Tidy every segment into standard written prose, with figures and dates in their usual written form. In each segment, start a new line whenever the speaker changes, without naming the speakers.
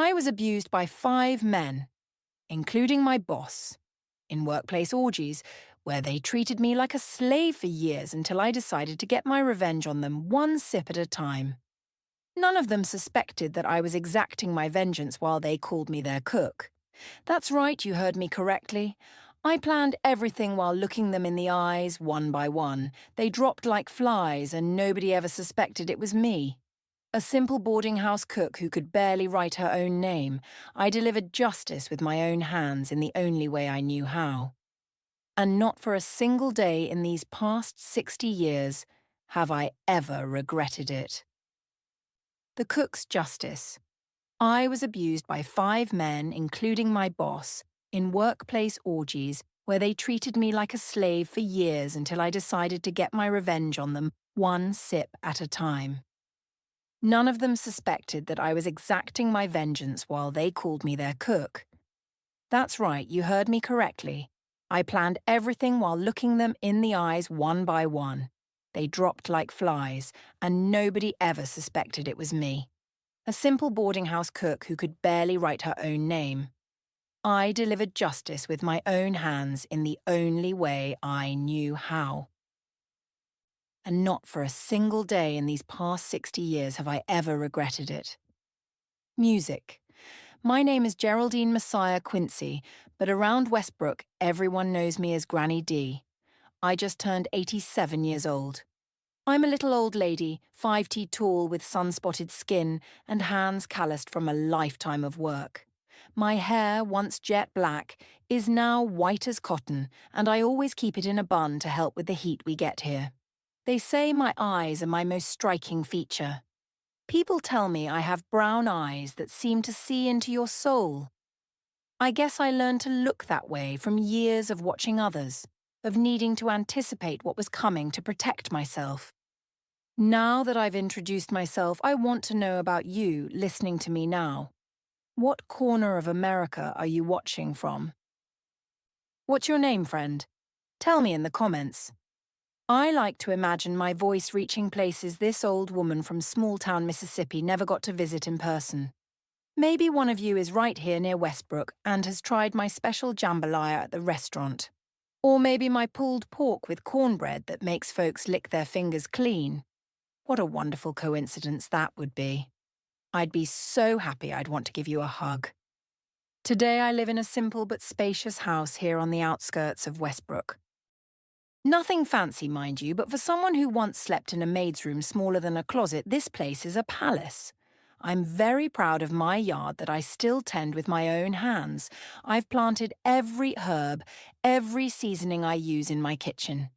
I was abused by 5 men, including my boss, in workplace orgies, where they treated me like a slave for years until I decided to get my revenge on them one sip at a time. None of them suspected that I was exacting my vengeance while they called me their cook. That's right, you heard me correctly. I planned everything while looking them in the eyes one by one. They dropped like flies and nobody ever suspected it was me. A simple boarding house cook who could barely write her own name, I delivered justice with my own hands in the only way I knew how. And not for a single day in these past 60 years have I ever regretted it. The cook's justice. I was abused by 5 men, including my boss, in workplace orgies where they treated me like a slave for years until I decided to get my revenge on them one sip at a time. None of them suspected that I was exacting my vengeance while they called me their cook. That's right, you heard me correctly. I planned everything while looking them in the eyes one by one. They dropped like flies, and nobody ever suspected it was me. A simple boarding house cook who could barely write her own name. I delivered justice with my own hands in the only way I knew how. And not for a single day in these past 60 years have I ever regretted it. Music. My name is Geraldine Messiah Quincy, but around Westbrook, everyone knows me as Granny D. I just turned 87 years old. I'm a little old lady, 5 feet tall with sun-spotted skin and hands calloused from a lifetime of work. My hair, once jet black, is now white as cotton, and I always keep it in a bun to help with the heat we get here. They say my eyes are my most striking feature. People tell me I have brown eyes that seem to see into your soul. I guess I learned to look that way from years of watching others, of needing to anticipate what was coming to protect myself. Now that I've introduced myself, I want to know about you listening to me now. What corner of America are you watching from? What's your name, friend? Tell me in the comments. I like to imagine my voice reaching places this old woman from small-town Mississippi never got to visit in person. Maybe one of you is right here near Westbrook and has tried my special jambalaya at the restaurant. Or maybe my pulled pork with cornbread that makes folks lick their fingers clean. What a wonderful coincidence that would be. I'd be so happy I'd want to give you a hug. Today I live in a simple but spacious house here on the outskirts of Westbrook. Nothing fancy, mind you, but for someone who once slept in a maid's room smaller than a closet, this place is a palace. I'm very proud of my yard that I still tend with my own hands. I've planted every herb, every seasoning I use in my kitchen.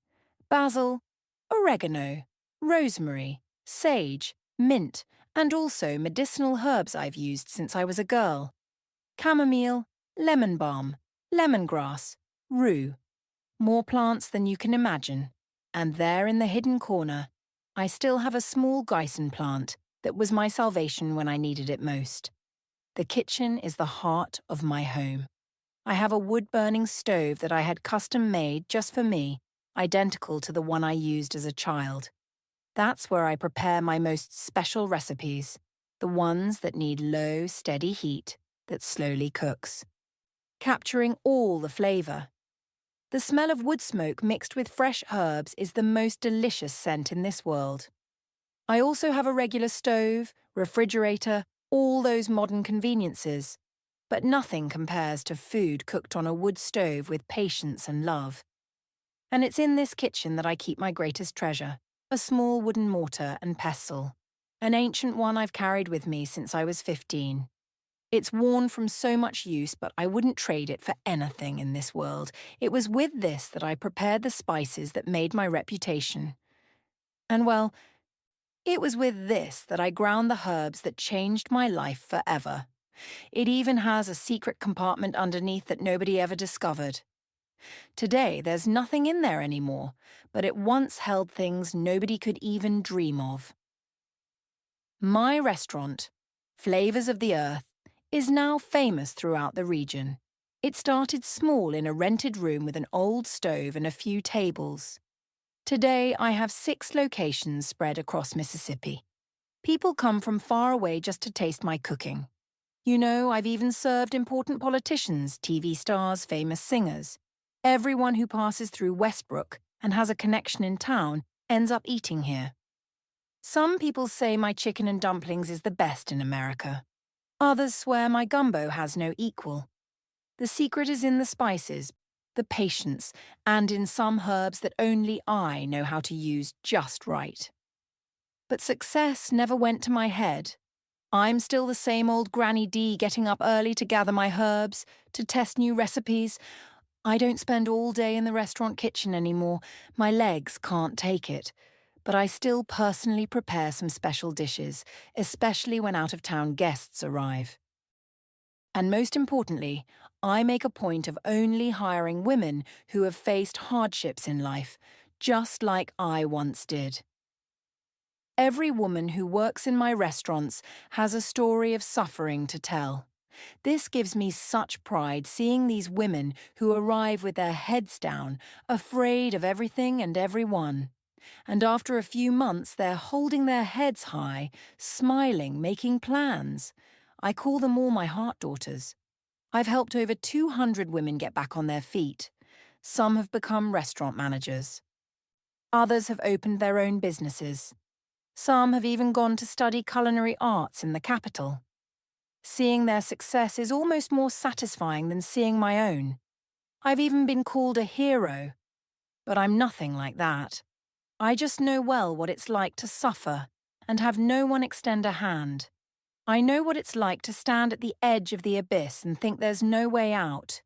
Basil, oregano, rosemary, sage, mint, and also medicinal herbs I've used since I was a girl. Chamomile, lemon balm, lemongrass, rue. More plants than you can imagine. And there in the hidden corner, I still have a small Guyson plant that was my salvation when I needed it most. The kitchen is the heart of my home. I have a wood-burning stove that I had custom-made just for me, identical to the one I used as a child. That's where I prepare my most special recipes, the ones that need low, steady heat that slowly cooks, capturing all the flavor. The smell of wood smoke mixed with fresh herbs is the most delicious scent in this world. I also have a regular stove, refrigerator, all those modern conveniences. But nothing compares to food cooked on a wood stove with patience and love. And it's in this kitchen that I keep my greatest treasure, a small wooden mortar and pestle, an ancient one I've carried with me since I was 15. It's worn from so much use, but I wouldn't trade it for anything in this world. It was with this that I prepared the spices that made my reputation. And well, it was with this that I ground the herbs that changed my life forever. It even has a secret compartment underneath that nobody ever discovered. Today, there's nothing in there anymore, but it once held things nobody could even dream of. My restaurant, Flavors of the Earth, is now famous throughout the region. It started small in a rented room with an old stove and a few tables. Today, I have 6 locations spread across Mississippi. People come from far away just to taste my cooking. You know, I've even served important politicians, TV stars, famous singers. Everyone who passes through Westbrook and has a connection in town ends up eating here. Some people say my chicken and dumplings is the best in America. Others swear my gumbo has no equal. The secret is in the spices, the patience, and in some herbs that only I know how to use just right. But success never went to my head. I'm still the same old Granny D getting up early to gather my herbs, to test new recipes. I don't spend all day in the restaurant kitchen anymore. My legs can't take it. But I still personally prepare some special dishes, especially when out-of-town guests arrive. And most importantly, I make a point of only hiring women who have faced hardships in life, just like I once did. Every woman who works in my restaurants has a story of suffering to tell. This gives me such pride seeing these women who arrive with their heads down, afraid of everything and everyone. And after a few months, they're holding their heads high, smiling, making plans. I call them all my heart daughters. I've helped over 200 women get back on their feet. Some have become restaurant managers. Others have opened their own businesses. Some have even gone to study culinary arts in the capital. Seeing their success is almost more satisfying than seeing my own. I've even been called a hero. But I'm nothing like that. I just know well what it's like to suffer and have no one extend a hand. I know what it's like to stand at the edge of the abyss and think there's no way out.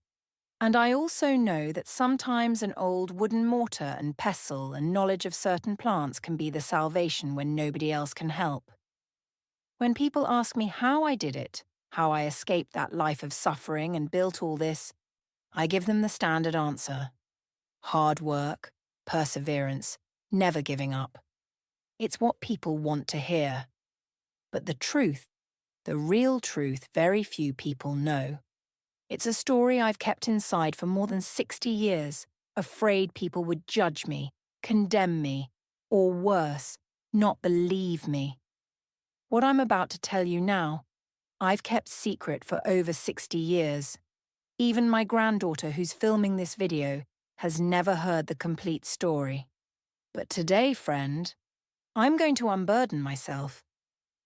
And I also know that sometimes an old wooden mortar and pestle and knowledge of certain plants can be the salvation when nobody else can help. When people ask me how I did it, how I escaped that life of suffering and built all this, I give them the standard answer. Hard work, perseverance, never giving up. It's what people want to hear. But the truth, the real truth, very few people know. It's a story I've kept inside for more than 60 years, afraid people would judge me, condemn me, or worse, not believe me. What I'm about to tell you now, I've kept secret for over 60 years. Even my granddaughter who's filming this video has never heard the complete story. But today, friend, I'm going to unburden myself.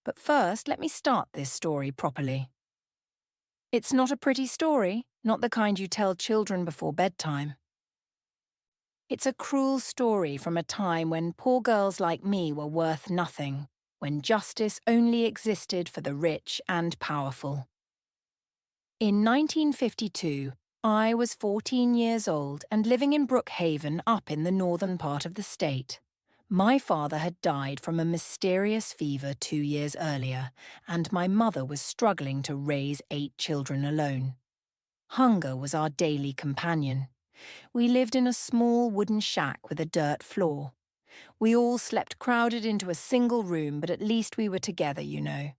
But first, let me start this story properly. It's not a pretty story, not the kind you tell children before bedtime. It's a cruel story from a time when poor girls like me were worth nothing, when justice only existed for the rich and powerful. In 1952, I was 14 years old and living in Brookhaven up in the northern part of the state. My father had died from a mysterious fever 2 years earlier, and my mother was struggling to raise 8 children alone. Hunger was our daily companion. We lived in a small wooden shack with a dirt floor. We all slept crowded into a single room, but at least we were together, you know.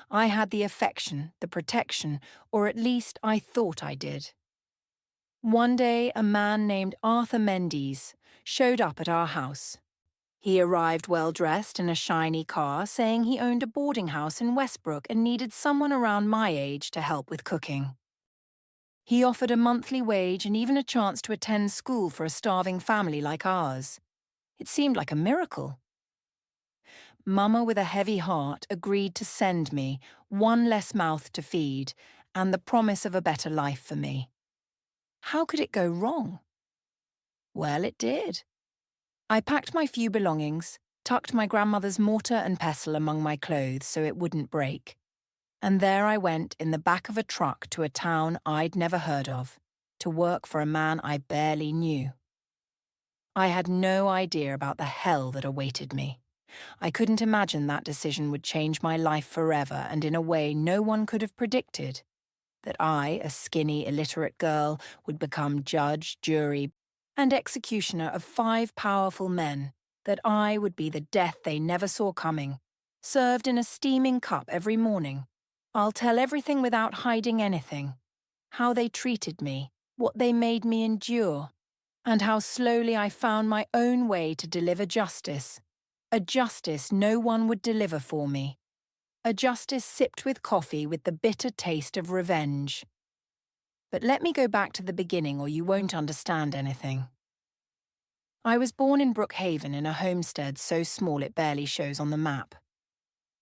I had the affection, the protection, or at least I thought I did. One day, a man named Arthur Mendes showed up at our house. He arrived well-dressed in a shiny car, saying he owned a boarding house in Westbrook and needed someone around my age to help with cooking. He offered a monthly wage and even a chance to attend school for a starving family like ours. It seemed like a miracle. Mama, with a heavy heart, agreed to send me, one less mouth to feed, and the promise of a better life for me. How could it go wrong? Well, it did. I packed my few belongings, tucked my grandmother's mortar and pestle among my clothes so it wouldn't break. And there I went in the back of a truck to a town I'd never heard of, to work for a man I barely knew. I had no idea about the hell that awaited me. I couldn't imagine that decision would change my life forever and in a way no one could have predicted. That I, a skinny, illiterate girl, would become judge, jury, and executioner of 5 powerful men. That I would be the death they never saw coming, served in a steaming cup every morning. I'll tell everything without hiding anything. How they treated me, what they made me endure, and how slowly I found my own way to deliver justice. A justice no one would deliver for me. a justice sipped with coffee with the bitter taste of revenge. But let me go back to the beginning or you won't understand anything. I was born in Brookhaven in a homestead so small it barely shows on the map.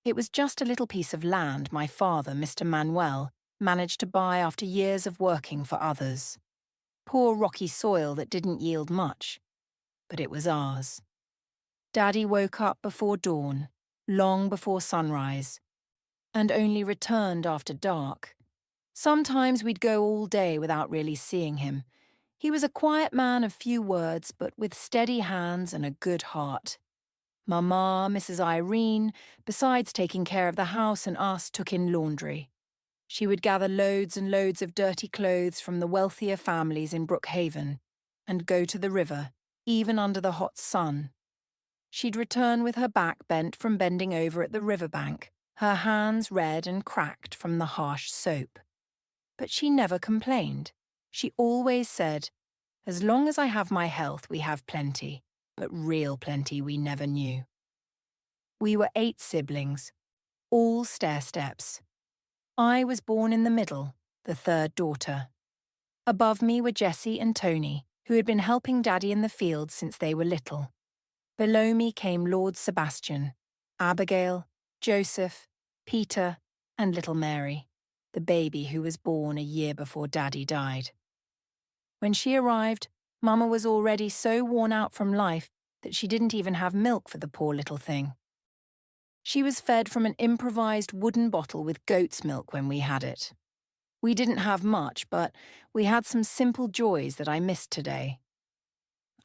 It was just a little piece of land my father, Mr. Manuel, managed to buy after years of working for others. Poor rocky soil that didn't yield much, but it was ours. Daddy woke up before dawn, long before sunrise, and only returned after dark. Sometimes we'd go all day without really seeing him. He was a quiet man of few words, but with steady hands and a good heart. Mama, Mrs. Irene, besides taking care of the house and us, took in laundry. She would gather loads and loads of dirty clothes from the wealthier families in Brookhaven and go to the river, even under the hot sun. She'd return with her back bent from bending over at the riverbank, her hands red and cracked from the harsh soap. But she never complained. She always said, "As long as I have my health, we have plenty, but real plenty we never knew." We were 8 siblings, all stair-steps. I was born in the middle, the third daughter. Above me were Jessie and Tony, who had been helping Daddy in the fields since they were little. Below me came Lord Sebastian, Abigail, Joseph, Peter, and little Mary, the baby who was born a year before Daddy died. When she arrived, Mama was already so worn out from life that she didn't even have milk for the poor little thing. She was fed from an improvised wooden bottle with goat's milk when we had it. We didn't have much, but we had some simple joys that I missed today.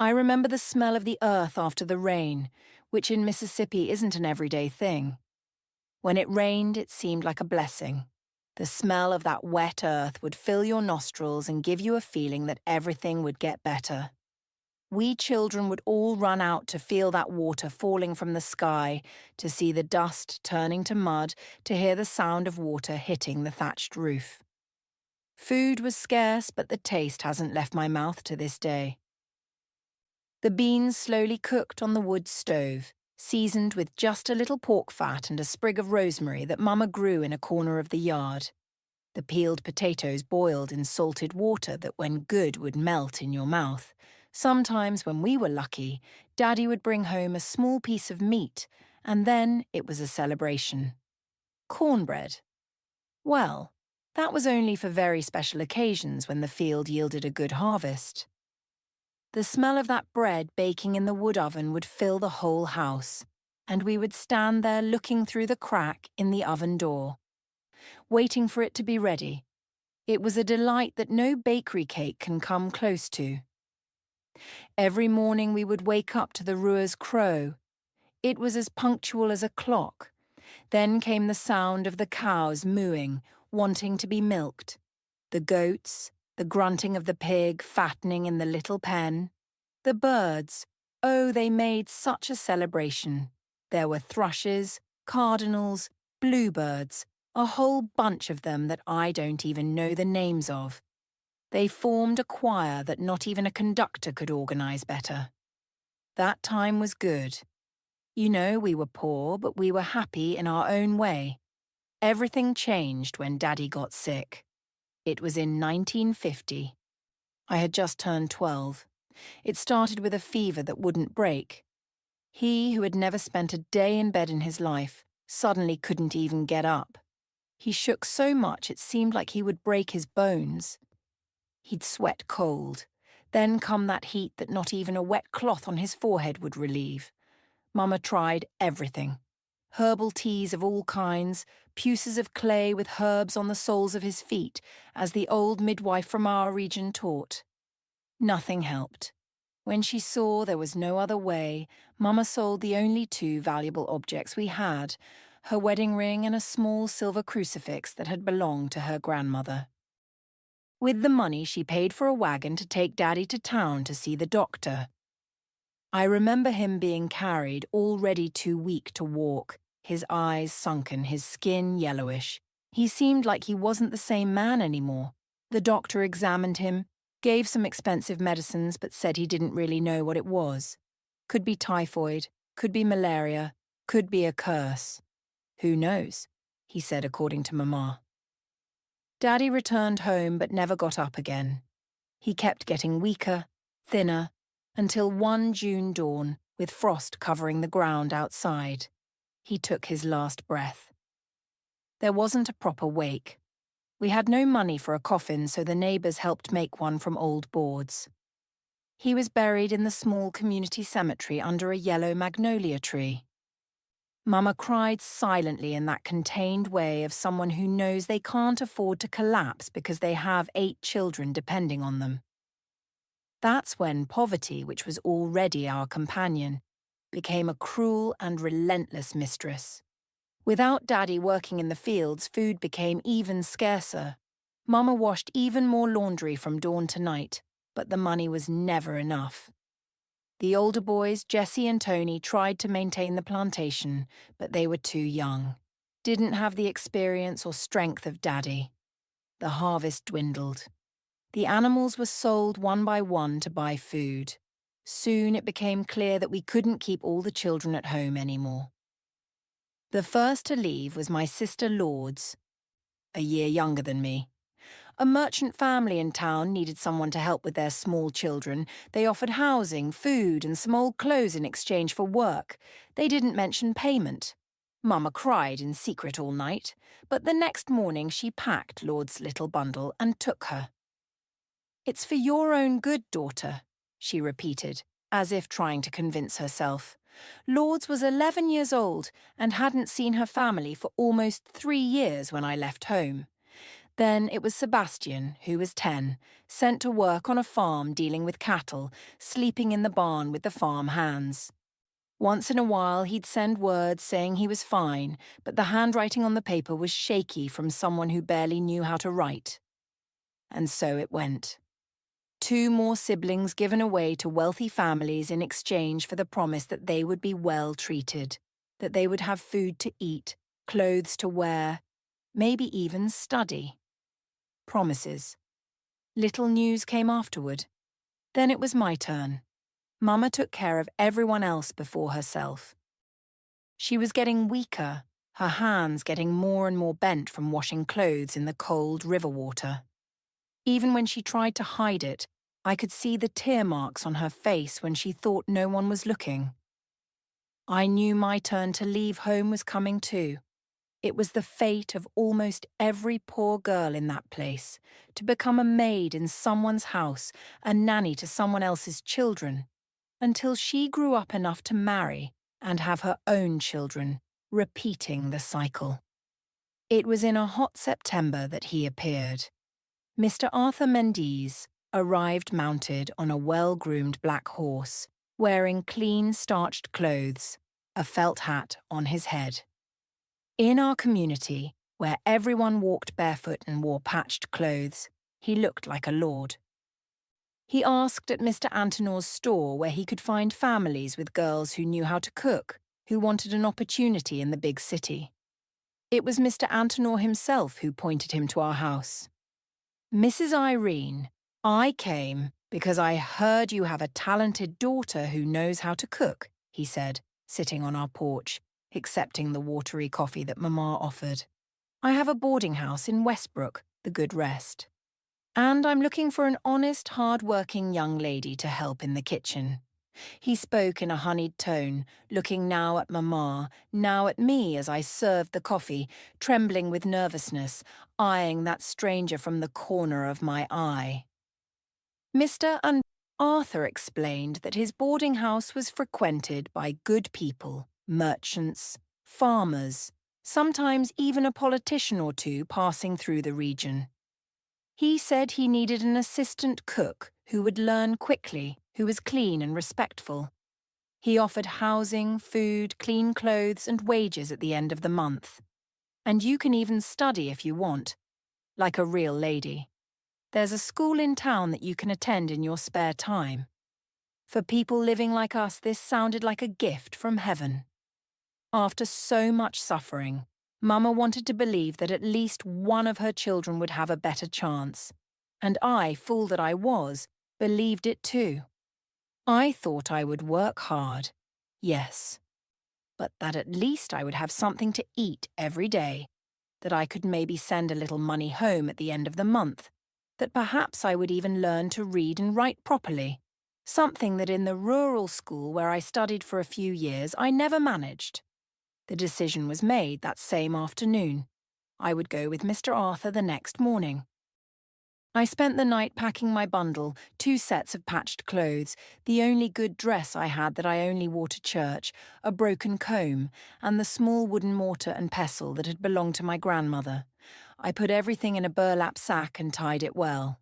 I remember the smell of the earth after the rain, which in Mississippi isn't an everyday thing. When it rained, it seemed like a blessing. The smell of that wet earth would fill your nostrils and give you a feeling that everything would get better. We children would all run out to feel that water falling from the sky, to see the dust turning to mud, to hear the sound of water hitting the thatched roof. Food was scarce, but the taste hasn't left my mouth to this day. The beans slowly cooked on the wood stove, seasoned with just a little pork fat and a sprig of rosemary that Mama grew in a corner of the yard. The peeled potatoes boiled in salted water that when good would melt in your mouth. Sometimes when we were lucky, Daddy would bring home a small piece of meat, and then it was a celebration. Cornbread. Well, that was only for very special occasions when the field yielded a good harvest. The smell of that bread baking in the wood oven would fill the whole house, and we would stand there looking through the crack in the oven door, waiting for it to be ready. It was a delight that no bakery cake can come close to. Every morning we would wake up to the rua's crow. It was as punctual as a clock. Then came the sound of the cows mooing, wanting to be milked. The goats, the grunting of the pig fattening in the little pen. The birds, oh, they made such a celebration. There were thrushes, cardinals, bluebirds, a whole bunch of them that I don't even know the names of. They formed a choir that not even a conductor could organize better. That time was good. You know, we were poor, but we were happy in our own way. Everything changed when Daddy got sick. It was in 1950. I had just turned 12. It started with a fever that wouldn't break. He, who had never spent a day in bed in his life, suddenly couldn't even get up. He shook so much it seemed like he would break his bones. He'd sweat cold. Then come that heat that not even a wet cloth on his forehead would relieve. Mama tried everything. Herbal teas of all kinds, puces of clay with herbs on the soles of his feet, as the old midwife from our region taught. Nothing helped. When she saw there was no other way, Mama sold the only 2 valuable objects we had, her wedding ring and a small silver crucifix that had belonged to her grandmother. With the money, she paid for a wagon to take Daddy to town to see the doctor. I remember him being carried, already too weak to walk, his eyes sunken, his skin yellowish. He seemed like he wasn't the same man anymore. The doctor examined him, gave some expensive medicines, but said he didn't really know what it was. Could be typhoid, could be malaria, could be a curse. Who knows? he said according to Mama. Daddy returned home but never got up again. He kept getting weaker, thinner, until one June dawn, with frost covering the ground outside, he took his last breath. There wasn't a proper wake. We had no money for a coffin, so the neighbours helped make one from old boards. He was buried in the small community cemetery under a yellow magnolia tree. Mama cried silently in that contained way of someone who knows they can't afford to collapse because they have 8 children depending on them. That's when poverty, which was already our companion, became a cruel and relentless mistress. Without Daddy working in the fields, food became even scarcer. Mama washed even more laundry from dawn to night, but the money was never enough. The older boys, Jesse and Tony, tried to maintain the plantation, but they were too young. Didn't have the experience or strength of Daddy. The harvest dwindled. The animals were sold one by one to buy food. Soon it became clear that we couldn't keep all the children at home anymore. The first to leave was my sister Lourdes, a year younger than me. A merchant family in town needed someone to help with their small children. They offered housing, food, and some old clothes in exchange for work. They didn't mention payment. Mama cried in secret all night, but the next morning she packed Lourdes' little bundle and took her. "It's for your own good, daughter," she repeated, as if trying to convince herself. Lourdes was 11 years old and hadn't seen her family for almost 3 years when I left home. Then it was Sebastian, who was 10, sent to work on a farm dealing with cattle, sleeping in the barn with the farm hands. Once in a while he'd send word saying he was fine, but the handwriting on the paper was shaky from someone who barely knew how to write. And so it went. 2 more siblings given away to wealthy families in exchange for the promise that they would be well treated, that they would have food to eat, clothes to wear, maybe even study. Promises. Little news came afterward. Then it was my turn. Mama took care of everyone else before herself. She was getting weaker, her hands getting more and more bent from washing clothes in the cold river water. Even when she tried to hide it, I could see the tear marks on her face when she thought no one was looking. I knew my turn to leave home was coming too. It was the fate of almost every poor girl in that place, to become a maid in someone's house, a nanny to someone else's children, until she grew up enough to marry and have her own children, repeating the cycle. It was in a hot September that he appeared. Mr. Arthur Mendes arrived mounted on a well-groomed black horse, wearing clean, starched clothes, a felt hat on his head. In our community, where everyone walked barefoot and wore patched clothes, he looked like a lord. He asked at Mr. Antonor's store where he could find families with girls who knew how to cook, who wanted an opportunity in the big city. It was Mr. Antonor himself who pointed him to our house. "Mrs. Irene, I came because I heard you have a talented daughter who knows how to cook," he said, sitting on our porch, accepting the watery coffee that Mama offered. "I have a boarding house in Westbrook, the Good Rest. And I'm looking for an honest, hard-working young lady to help in the kitchen." He spoke in a honeyed tone, looking now at Mama, now at me as I served the coffee, trembling with nervousness, eyeing that stranger from the corner of my eye. Mr. and Arthur explained that his boarding house was frequented by good people, merchants, farmers, sometimes even a politician or two passing through the region. He said he needed an assistant cook who would learn quickly, who was clean and respectful. He offered housing, food, clean clothes, and wages at the end of the month. And you can even study if you want, like a real lady. There's a school in town that you can attend in your spare time. For people living like us, this sounded like a gift from heaven. After so much suffering, Mama wanted to believe that at least one of her children would have a better chance. And I, fool that I was, believed it too. I thought I would work hard, yes, but that at least I would have something to eat every day, that I could maybe send a little money home at the end of the month, that perhaps I would even learn to read and write properly, something that in the rural school where I studied for a few years I never managed. The decision was made that same afternoon. I would go with Mr. Arthur the next morning. I spent the night packing my bundle, 2 sets of patched clothes, the only good dress I had that I only wore to church, a broken comb, and the small wooden mortar and pestle that had belonged to my grandmother. I put everything in a burlap sack and tied it well.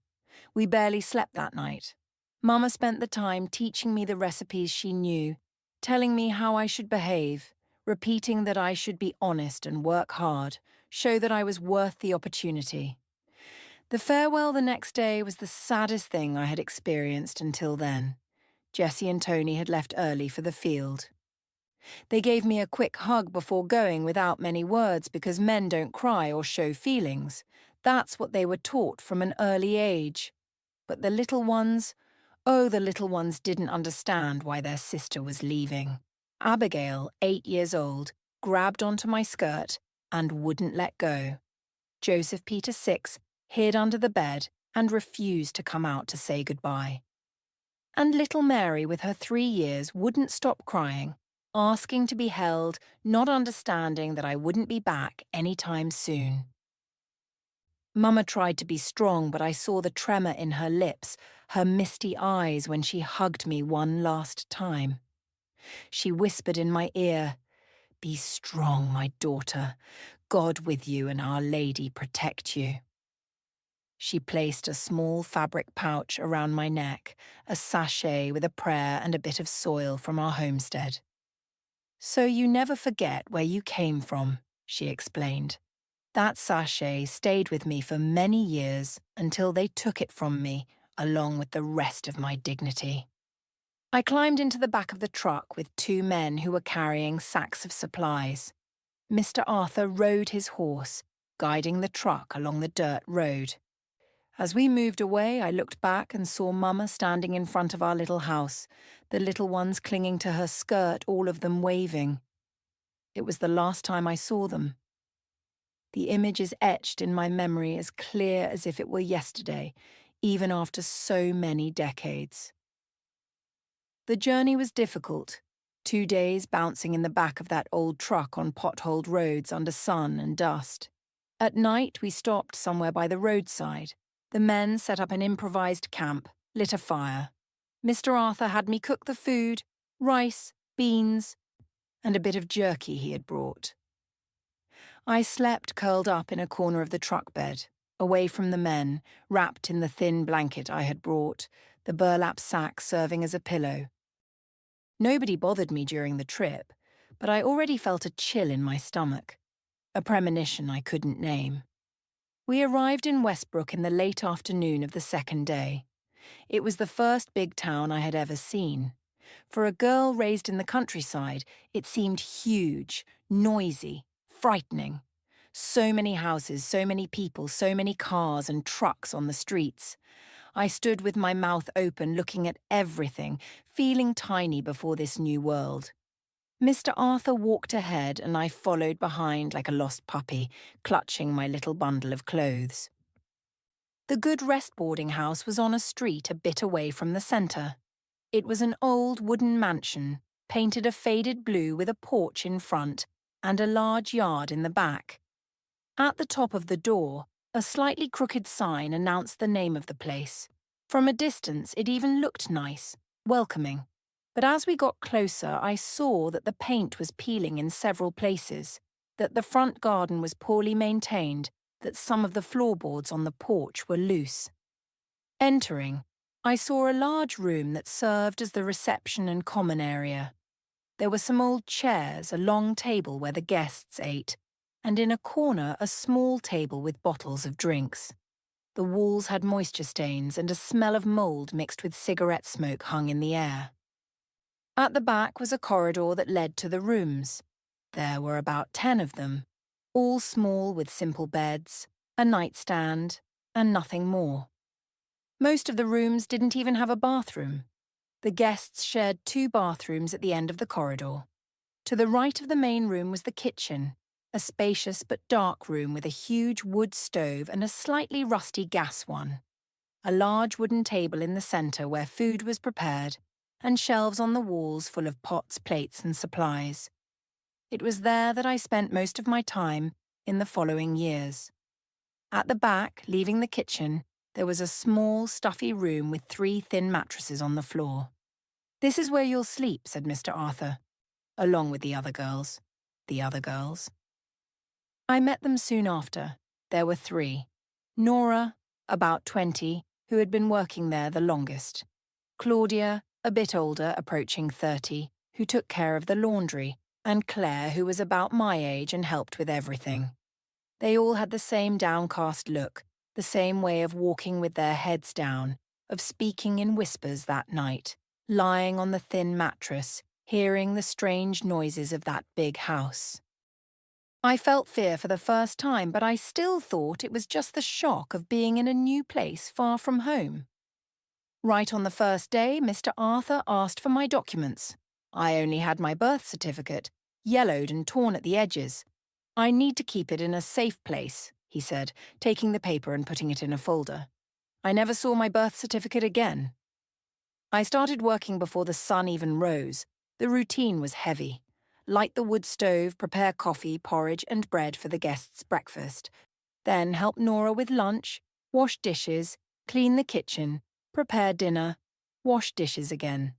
We barely slept that night. Mama spent the time teaching me the recipes she knew, telling me how I should behave, repeating that I should be honest and work hard, show that I was worth the opportunity. The farewell the next day was the saddest thing I had experienced until then. Jessie and Tony had left early for the field. They gave me a quick hug before going without many words because men don't cry or show feelings. That's what they were taught from an early age. But the little ones, oh, the little ones didn't understand why their sister was leaving. Abigail, 8 years old, grabbed onto my skirt and wouldn't let go. Joseph Peter, 6, hid under the bed and refused to come out to say goodbye. And little Mary, with her 3 years, wouldn't stop crying, asking to be held, not understanding that I wouldn't be back any time soon. Mama tried to be strong, but I saw the tremor in her lips, her misty eyes when she hugged me one last time. She whispered in my ear, "Be strong, my daughter. God with you and Our Lady protect you." She placed a small fabric pouch around my neck, a sachet with a prayer and a bit of soil from our homestead. "So you never forget where you came from," she explained. "That sachet stayed with me for many years until they took it from me, along with the rest of my dignity." I climbed into the back of the truck with 2 men who were carrying sacks of supplies. Mr. Arthur rode his horse, guiding the truck along the dirt road. As we moved away, I looked back and saw Mama standing in front of our little house, the little ones clinging to her skirt, all of them waving. It was the last time I saw them. The image is etched in my memory as clear as if it were yesterday, even after so many decades. The journey was difficult, 2 days bouncing in the back of that old truck on potholed roads under sun and dust. At night, we stopped somewhere by the roadside. The men set up an improvised camp, lit a fire. Mr. Arthur had me cook the food, rice, beans, and a bit of jerky he had brought. I slept curled up in a corner of the truck bed, away from the men, wrapped in the thin blanket I had brought, the burlap sack serving as a pillow. Nobody bothered me during the trip, but I already felt a chill in my stomach, a premonition I couldn't name. We arrived in Westbrook in the late afternoon of the second day. It was the first big town I had ever seen. For a girl raised in the countryside, it seemed huge, noisy, frightening. So many houses, so many people, so many cars and trucks on the streets. I stood with my mouth open, looking at everything, feeling tiny before this new world. Mr. Arthur walked ahead and I followed behind like a lost puppy, clutching my little bundle of clothes. The good rest boarding house was on a street a bit away from the centre. It was an old wooden mansion, painted a faded blue with a porch in front and a large yard in the back. At the top of the door, a slightly crooked sign announced the name of the place. From a distance, it even looked nice, welcoming. But as we got closer, I saw that the paint was peeling in several places, that the front garden was poorly maintained, that some of the floorboards on the porch were loose. Entering, I saw a large room that served as the reception and common area. There were some old chairs, a long table where the guests ate, and in a corner a small table with bottles of drinks. The walls had moisture stains and a smell of mould mixed with cigarette smoke hung in the air. At the back was a corridor that led to the rooms. There were about 10 of them, all small with simple beds, a nightstand, and nothing more. Most of the rooms didn't even have a bathroom. The guests shared 2 bathrooms at the end of the corridor. To the right of the main room was the kitchen, a spacious but dark room with a huge wood stove and a slightly rusty gas one, a large wooden table in the centre where food was prepared, and shelves on the walls full of pots, plates and supplies. It was there that I spent most of my time in the following years. At the back, leaving the kitchen, there was a small, stuffy room with 3 thin mattresses on the floor. "This is where you'll sleep," said Mr. Arthur, along with the other girls. The other girls. I met them soon after. There were 3. Nora, about 20, who had been working there the longest. Claudia, a bit older, approaching 30, who took care of the laundry, and Claire, who was about my age and helped with everything. They all had the same downcast look, the same way of walking with their heads down, of speaking in whispers that night, lying on the thin mattress, hearing the strange noises of that big house. I felt fear for the first time, but I still thought it was just the shock of being in a new place far from home. Right on the first day, Mr. Arthur asked for my documents. I only had my birth certificate, yellowed and torn at the edges. "I need to keep it in a safe place," he said, taking the paper and putting it in a folder. I never saw my birth certificate again. I started working before the sun even rose. The routine was heavy. Light the wood stove, prepare coffee, porridge and bread for the guests' breakfast. Then help Nora with lunch, wash dishes, clean the kitchen, prepare dinner, wash dishes again.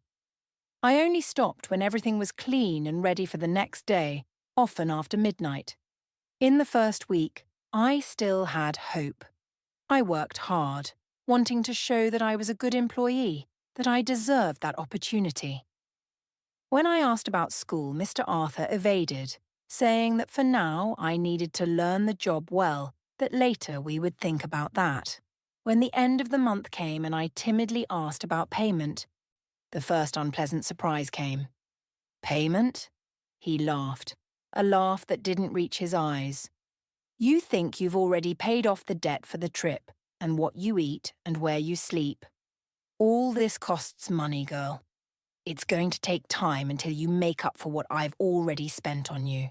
I only stopped when everything was clean and ready for the next day, often after midnight. In the first week, I still had hope. I worked hard, wanting to show that I was a good employee, that I deserved that opportunity. When I asked about school, Mr. Arthur evaded, saying that for now I needed to learn the job well, that later we would think about that. When the end of the month came and I timidly asked about payment, the first unpleasant surprise came. "Payment?" He laughed, a laugh that didn't reach his eyes. "You think you've already paid off the debt for the trip, and what you eat and where you sleep. All this costs money, girl. It's going to take time until you make up for what I've already spent on you."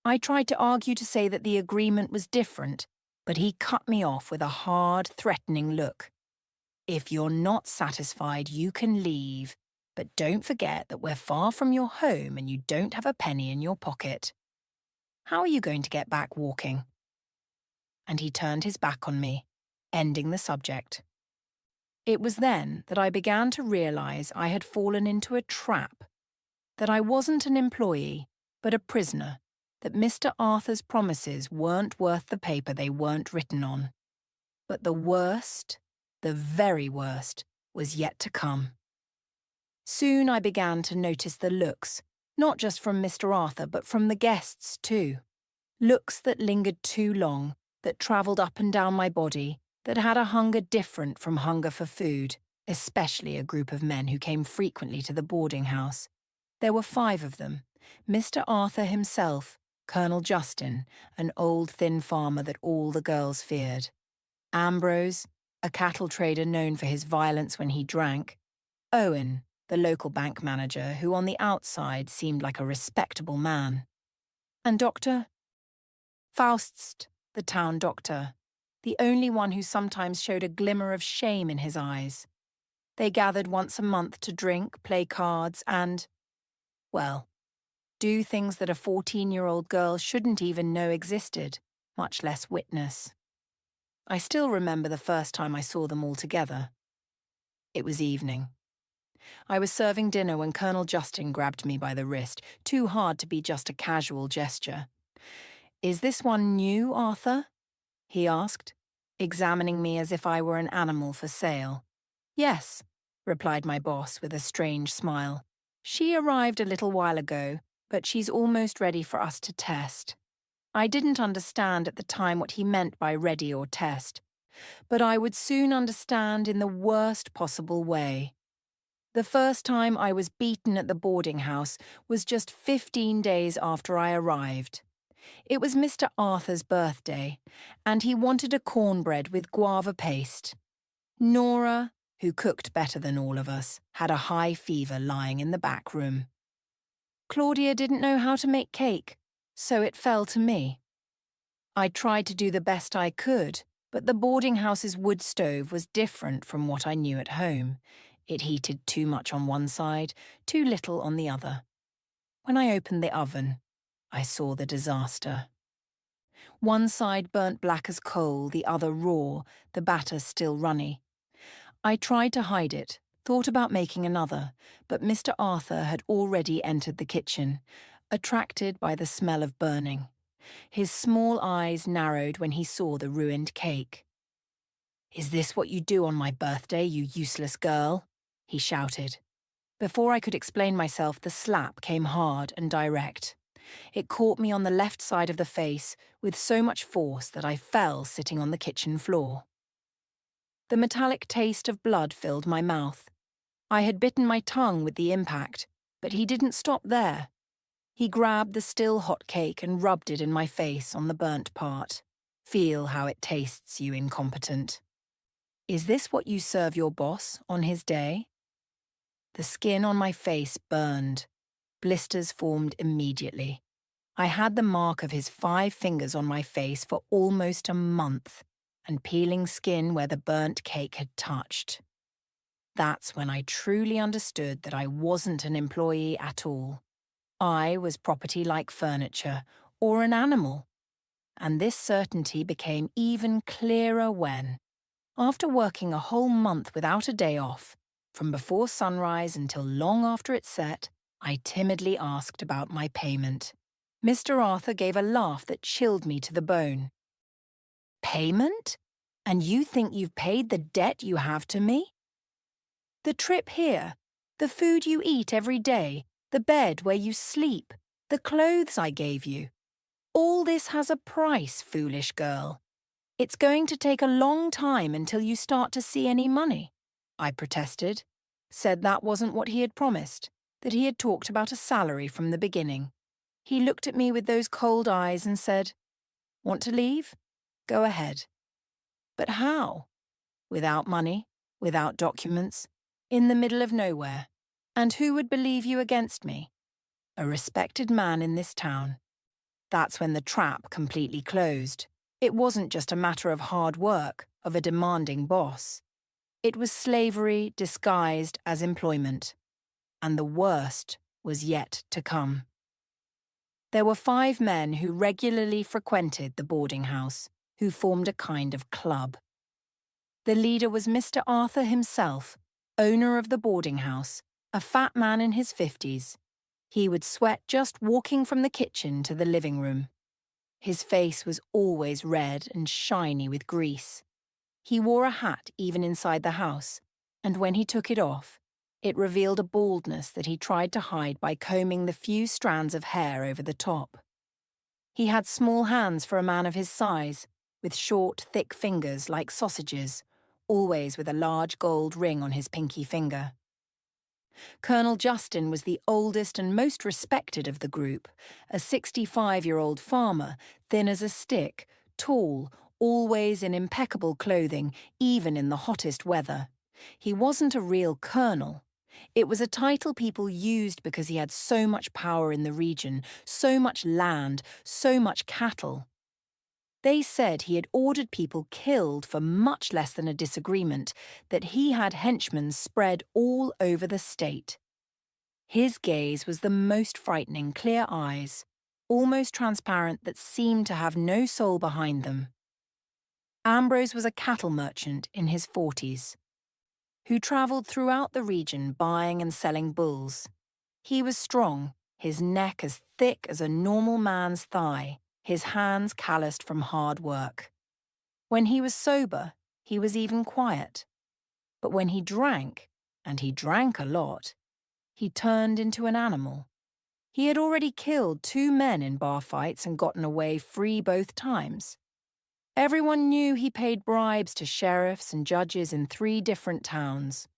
I tried to argue to say that the agreement was different, but he cut me off with a hard, threatening look. "If you're not satisfied, you can leave, but don't forget that we're far from your home and you don't have a penny in your pocket. How are you going to get back walking?" And he turned his back on me, ending the subject. It was then that I began to realize I had fallen into a trap, that I wasn't an employee, but a prisoner, that Mr. Arthur's promises weren't worth the paper they weren't written on. But the worst, the very worst, was yet to come. Soon I began to notice the looks, not just from Mr. Arthur, but from the guests too. Looks that lingered too long, that travelled up and down my body, that had a hunger different from hunger for food, especially a group of men who came frequently to the boarding house. There were 5 of them, Mr. Arthur himself, Colonel Justin, an old thin farmer that all the girls feared, Ambrose, a cattle trader known for his violence when he drank, Owen, the local bank manager who on the outside seemed like a respectable man, and Dr. Faust, the town doctor, the only one who sometimes showed a glimmer of shame in his eyes. They gathered once a month to drink, play cards, and, well, do things that a 14-year-old girl shouldn't even know existed, much less witness. I still remember the first time I saw them all together. It was evening. I was serving dinner when Colonel Justin grabbed me by the wrist, too hard to be just a casual gesture. "Is this one new, Arthur?" he asked, examining me as if I were an animal for sale. "Yes," replied my boss with a strange smile. "She arrived a little while ago, but she's almost ready for us to test." I didn't understand at the time what he meant by ready or test, but I would soon understand in the worst possible way. The first time I was beaten at the boarding house was just 15 days after I arrived. It was Mr. Arthur's birthday, and he wanted a cornbread with guava paste. Nora, who cooked better than all of us, had a high fever lying in the back room. Claudia didn't know how to make cake. So it fell to me. I tried to do the best I could, but the boarding house's wood stove was different from what I knew at home. It heated too much on one side, too little on the other. When I opened the oven, I saw the disaster. One side burnt black as coal, the other raw, the batter still runny. I tried to hide it, thought about making another, but Mr. Arthur had already entered the kitchen, attracted by the smell of burning. His small eyes narrowed when he saw the ruined cake. "Is this what you do on my birthday, you useless girl?" he shouted. Before I could explain myself, the slap came hard and direct. It caught me on the left side of the face with so much force that I fell sitting on the kitchen floor. The metallic taste of blood filled my mouth. I had bitten my tongue with the impact, but he didn't stop there. He grabbed the still hot cake and rubbed it in my face on the burnt part. "Feel how it tastes, you incompetent. Is this what you serve your boss on his day?" The skin on my face burned. Blisters formed immediately. I had the mark of his 5 fingers on my face for almost a month, and peeling skin where the burnt cake had touched. That's when I truly understood that I wasn't an employee at all. I was property like furniture, or an animal. And this certainty became even clearer when, after working a whole month without a day off, from before sunrise until long after it set, I timidly asked about my payment. Mr. Arthur gave a laugh that chilled me to the bone. "Payment? And you think you've paid the debt you have to me? The trip here, the food you eat every day, the bed where you sleep, the clothes I gave you. All this has a price, foolish girl. It's going to take a long time until you start to see any money," I protested, said that wasn't what he had promised, that he had talked about a salary from the beginning. He looked at me with those cold eyes and said, "Want to leave? Go ahead." But how? Without money, without documents, in the middle of nowhere. And who would believe you against me? A respected man in this town. That's when the trap completely closed. It wasn't just a matter of hard work, of a demanding boss. It was slavery disguised as employment. And the worst was yet to come. There were 5 men who regularly frequented the boarding house, who formed a kind of club. The leader was Mr. Arthur himself, owner of the boarding house, a fat man in his 50s. He would sweat just walking from the kitchen to the living room. His face was always red and shiny with grease. He wore a hat even inside the house, and when he took it off, it revealed a baldness that he tried to hide by combing the few strands of hair over the top. He had small hands for a man of his size, with short, thick fingers like sausages, always with a large gold ring on his pinky finger. Colonel Justin was the oldest and most respected of the group, a 65-year-old farmer, thin as a stick, tall, always in impeccable clothing, even in the hottest weather. He wasn't a real colonel. It was a title people used because he had so much power in the region, so much land, so much cattle. They said he had ordered people killed for much less than a disagreement, that he had henchmen spread all over the state. His gaze was the most frightening, clear eyes, almost transparent, that seemed to have no soul behind them. Ambrose was a cattle merchant in his 40s, who travelled throughout the region buying and selling bulls. He was strong, his neck as thick as a normal man's thigh, his hands calloused from hard work. When he was sober, he was even quiet. But when he drank, and he drank a lot, he turned into an animal. He had already killed 2 men in bar fights and gotten away free both times. Everyone knew he paid bribes to sheriffs and judges in 3 different towns.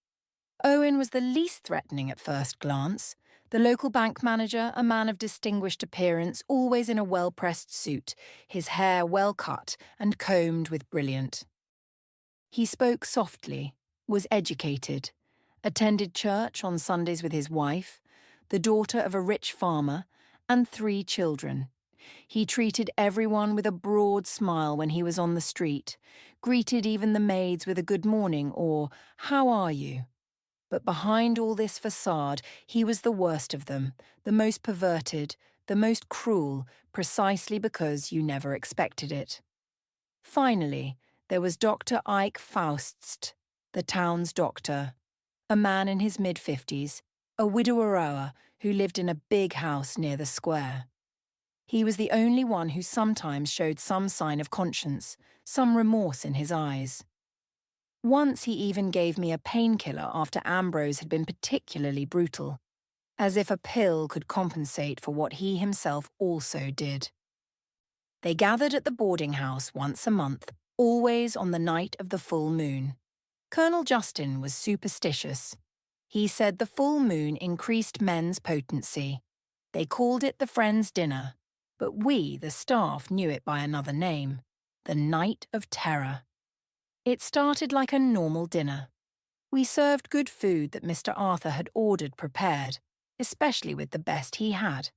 Owen was the least threatening at first glance. The local bank manager, a man of distinguished appearance, always in a well-pressed suit, his hair well cut and combed with brilliant. He spoke softly, was educated, attended church on Sundays with his wife, the daughter of a rich farmer, and 3 children. He treated everyone with a broad smile when he was on the street, greeted even the maids with a good morning or, "How are you?" But behind all this facade, he was the worst of them, the most perverted, the most cruel, precisely because you never expected it. Finally, there was Dr. Ike Faustst, the town's doctor, a man in his mid-50s, a widower who lived in a big house near the square. He was the only one who sometimes showed some sign of conscience, some remorse in his eyes. Once he even gave me a painkiller after Ambrose had been particularly brutal, as if a pill could compensate for what he himself also did. They gathered at the boarding house once a month, always on the night of the full moon. Colonel Justin was superstitious. He said the full moon increased men's potency. They called it the Friends' Dinner, but we, the staff, knew it by another name, the Night of Terror. It started like a normal dinner. We served good food that Mr. Arthur had ordered prepared, especially with the best he had.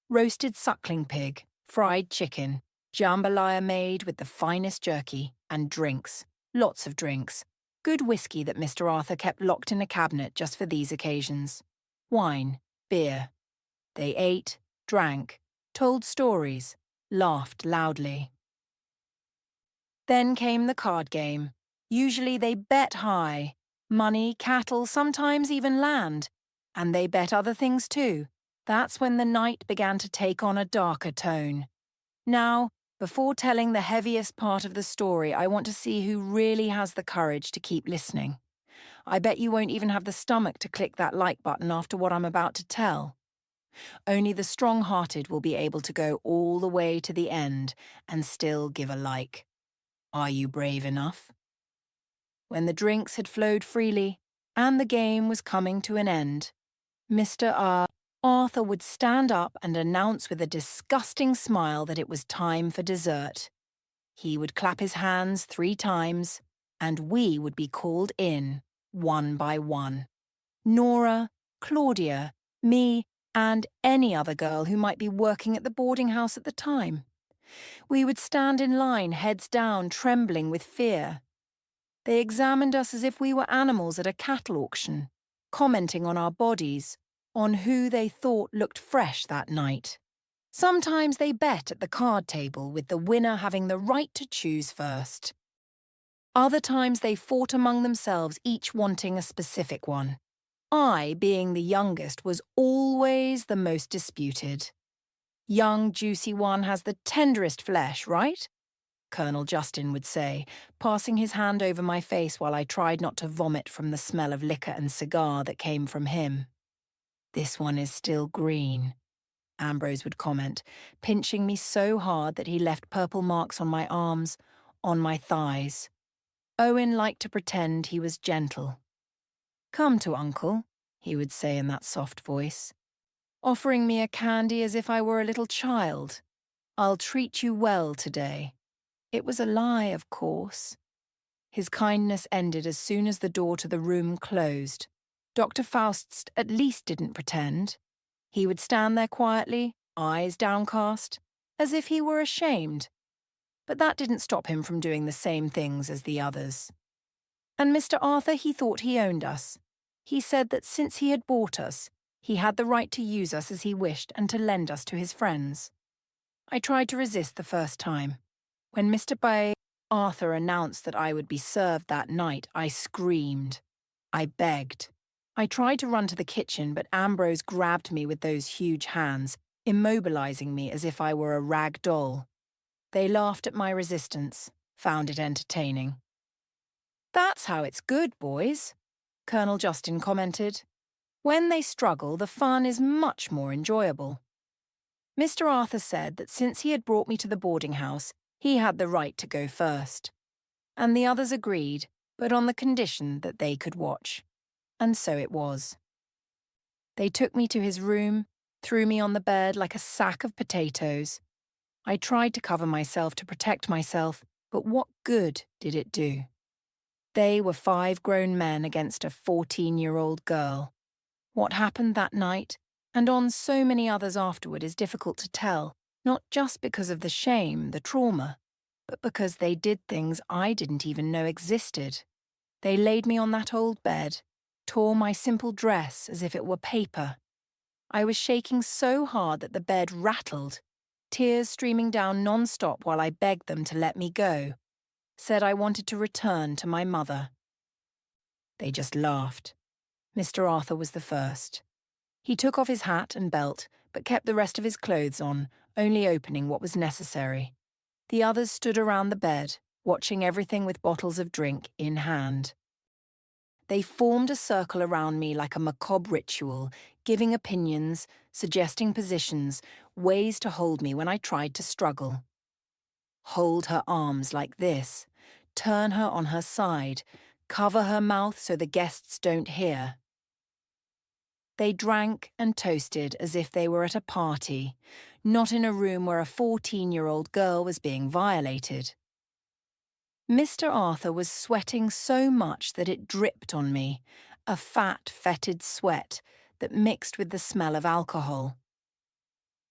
Roasted suckling pig, fried chicken, jambalaya made with the finest jerky, and drinks, lots of drinks. Good whiskey that Mr. Arthur kept locked in a cabinet just for these occasions. Wine, beer. They ate, drank, told stories, laughed loudly. Then came the card game. Usually they bet high. Money, cattle, sometimes even land. And they bet other things too. That's when the night began to take on a darker tone. Now, before telling the heaviest part of the story, I want to see who really has the courage to keep listening. I bet you won't even have the stomach to click that like button after what I'm about to tell. Only the strong-hearted will be able to go all the way to the end and still give a like. Are you brave enough? When the drinks had flowed freely and the game was coming to an end, Mr. Arthur would stand up and announce with a disgusting smile that it was time for dessert. He would clap his hands 3 times, and we would be called in, one by one. Nora, Claudia, me, and any other girl who might be working at the boarding house at the time. We would stand in line, heads down, trembling with fear. They examined us as if we were animals at a cattle auction, commenting on our bodies, on who they thought looked fresh that night. Sometimes they bet at the card table, with the winner having the right to choose first. Other times they fought among themselves, each wanting a specific one. I, being the youngest, was always the most disputed. "Young, juicy one has the tenderest flesh, right?" Colonel Justin would say, passing his hand over my face while I tried not to vomit from the smell of liquor and cigar that came from him. "This one is still green," Ambrose would comment, pinching me so hard that he left purple marks on my arms, on my thighs. Owen liked to pretend he was gentle. "Come to Uncle," he would say in that soft voice, offering me a candy as if I were a little child. "I'll treat you well today." It was a lie, of course. His kindness ended as soon as the door to the room closed. Dr. Faust's at least didn't pretend. He would stand there quietly, eyes downcast, as if he were ashamed. But that didn't stop him from doing the same things as the others. And Mr. Arthur, he thought he owned us. He said that since he had bought us, he had the right to use us as he wished and to lend us to his friends. I tried to resist the first time. When Mr. Arthur announced that I would be served that night, I screamed. I begged. I tried to run to the kitchen, but Ambrose grabbed me with those huge hands, immobilizing me as if I were a rag doll. They laughed at my resistance, found it entertaining. "That's how it's good, boys," Colonel Justin commented. "When they struggle, the fun is much more enjoyable." Mr. Arthur said that since he had brought me to the boarding house, he had the right to go first. And the others agreed, but on the condition that they could watch. And so it was. They took me to his room, threw me on the bed like a sack of potatoes. I tried to cover myself to protect myself, but what good did it do? They were 5 grown men against a 14-year-old girl. What happened that night, and on so many others afterward, is difficult to tell. Not just because of the shame, the trauma, but because they did things I didn't even know existed. They laid me on that old bed, tore my simple dress as if it were paper. I was shaking so hard that the bed rattled, tears streaming down non-stop while I begged them to let me go, said I wanted to return to my mother. They just laughed. Mr. Arthur was the first. He took off his hat and belt, but kept the rest of his clothes on, only opening what was necessary. The others stood around the bed, watching everything with bottles of drink in hand. They formed a circle around me like a macabre ritual, giving opinions, suggesting positions, ways to hold me when I tried to struggle. Hold her arms like this, turn her on her side, cover her mouth so the guests don't hear. They drank and toasted as if they were at a party, not in a room where a 14-year-old girl was being violated. Mr. Arthur was sweating so much that it dripped on me, a fat, fetid sweat that mixed with the smell of alcohol.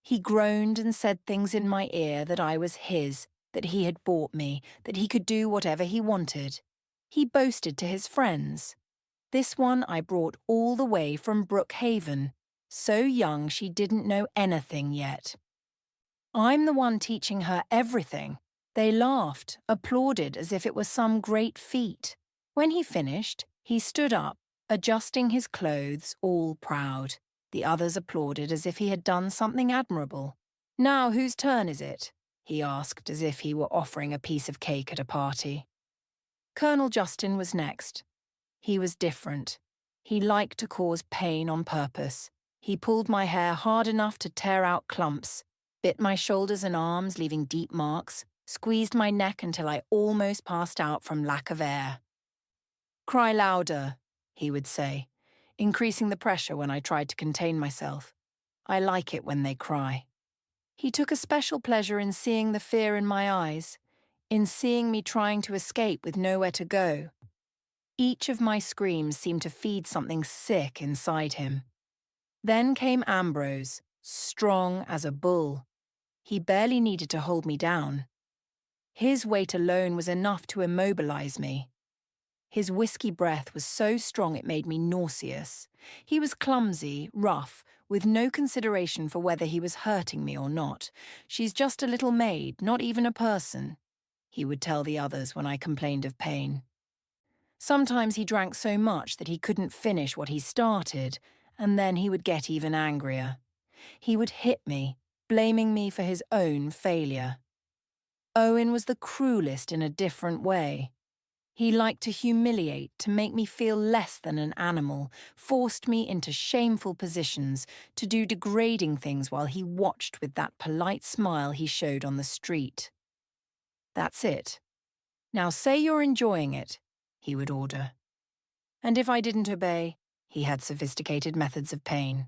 He groaned and said things in my ear that I was his, that he had bought me, that he could do whatever he wanted. He boasted to his friends. This one I brought all the way from Brookhaven, so young she didn't know anything yet. I'm the one teaching her everything. They laughed, applauded as if it was some great feat. When he finished, he stood up, adjusting his clothes, all proud. The others applauded as if he had done something admirable. "Now, whose turn is it?" he asked, as if he were offering a piece of cake at a party. Colonel Justin was next. He was different. He liked to cause pain on purpose. He pulled my hair hard enough to tear out clumps, bit my shoulders and arms, leaving deep marks, squeezed my neck until I almost passed out from lack of air. "Cry louder," he would say, increasing the pressure when I tried to contain myself. I like it when they cry. He took a special pleasure in seeing the fear in my eyes, in seeing me trying to escape with nowhere to go. Each of my screams seemed to feed something sick inside him. Then came Ambrose, strong as a bull. He barely needed to hold me down. His weight alone was enough to immobilize me. His whiskey breath was so strong it made me nauseous. He was clumsy, rough, with no consideration for whether he was hurting me or not. "She's just a little maid, not even a person," he would tell the others when I complained of pain. Sometimes he drank so much that he couldn't finish what he started, and then he would get even angrier. He would hit me, blaming me for his own failure. Owen was the cruelest in a different way. He liked to humiliate, to make me feel less than an animal, forced me into shameful positions, to do degrading things while he watched with that polite smile he showed on the street. "That's it. Now say you're enjoying it," he would order. And if I didn't obey, he had sophisticated methods of pain.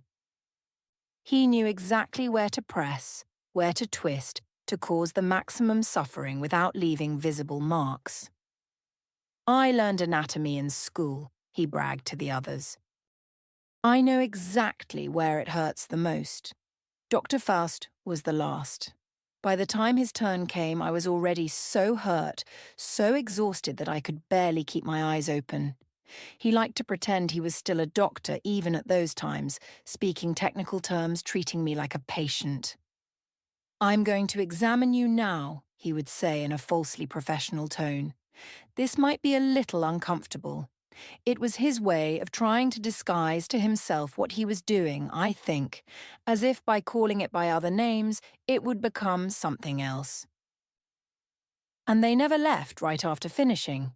He knew exactly where to press, where to twist, to cause the maximum suffering without leaving visible marks. "I learned anatomy in school," he bragged to the others. "I know exactly where it hurts the most." Dr. Faust was the last. By the time his turn came, I was already so hurt, so exhausted that I could barely keep my eyes open. He liked to pretend he was still a doctor even at those times, speaking technical terms, treating me like a patient. "I'm going to examine you now," he would say in a falsely professional tone. This might be a little uncomfortable. It was his way of trying to disguise to himself what he was doing, I think, as if by calling it by other names, it would become something else. And they never left right after finishing.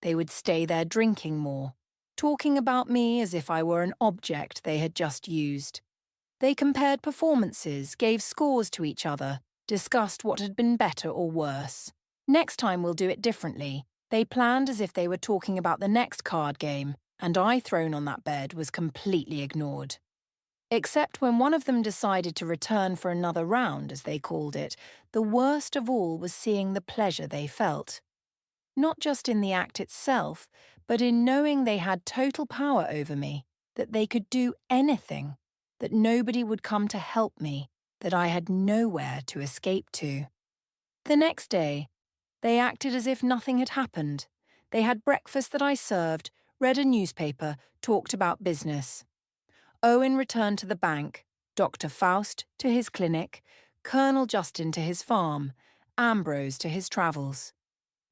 They would stay there drinking more, talking about me as if I were an object they had just used. They compared performances, gave scores to each other, discussed what had been better or worse. "Next time we'll do it differently." They planned as if they were talking about the next card game, and I, thrown on that bed, was completely ignored. Except when one of them decided to return for another round, as they called it, the worst of all was seeing the pleasure they felt. Not just in the act itself, but in knowing they had total power over me, that they could do anything, that nobody would come to help me, that I had nowhere to escape to. The next day, they acted as if nothing had happened. They had breakfast that I served, read a newspaper, talked about business. Owen returned to the bank, Dr. Faust to his clinic, Colonel Justin to his farm, Ambrose to his travels.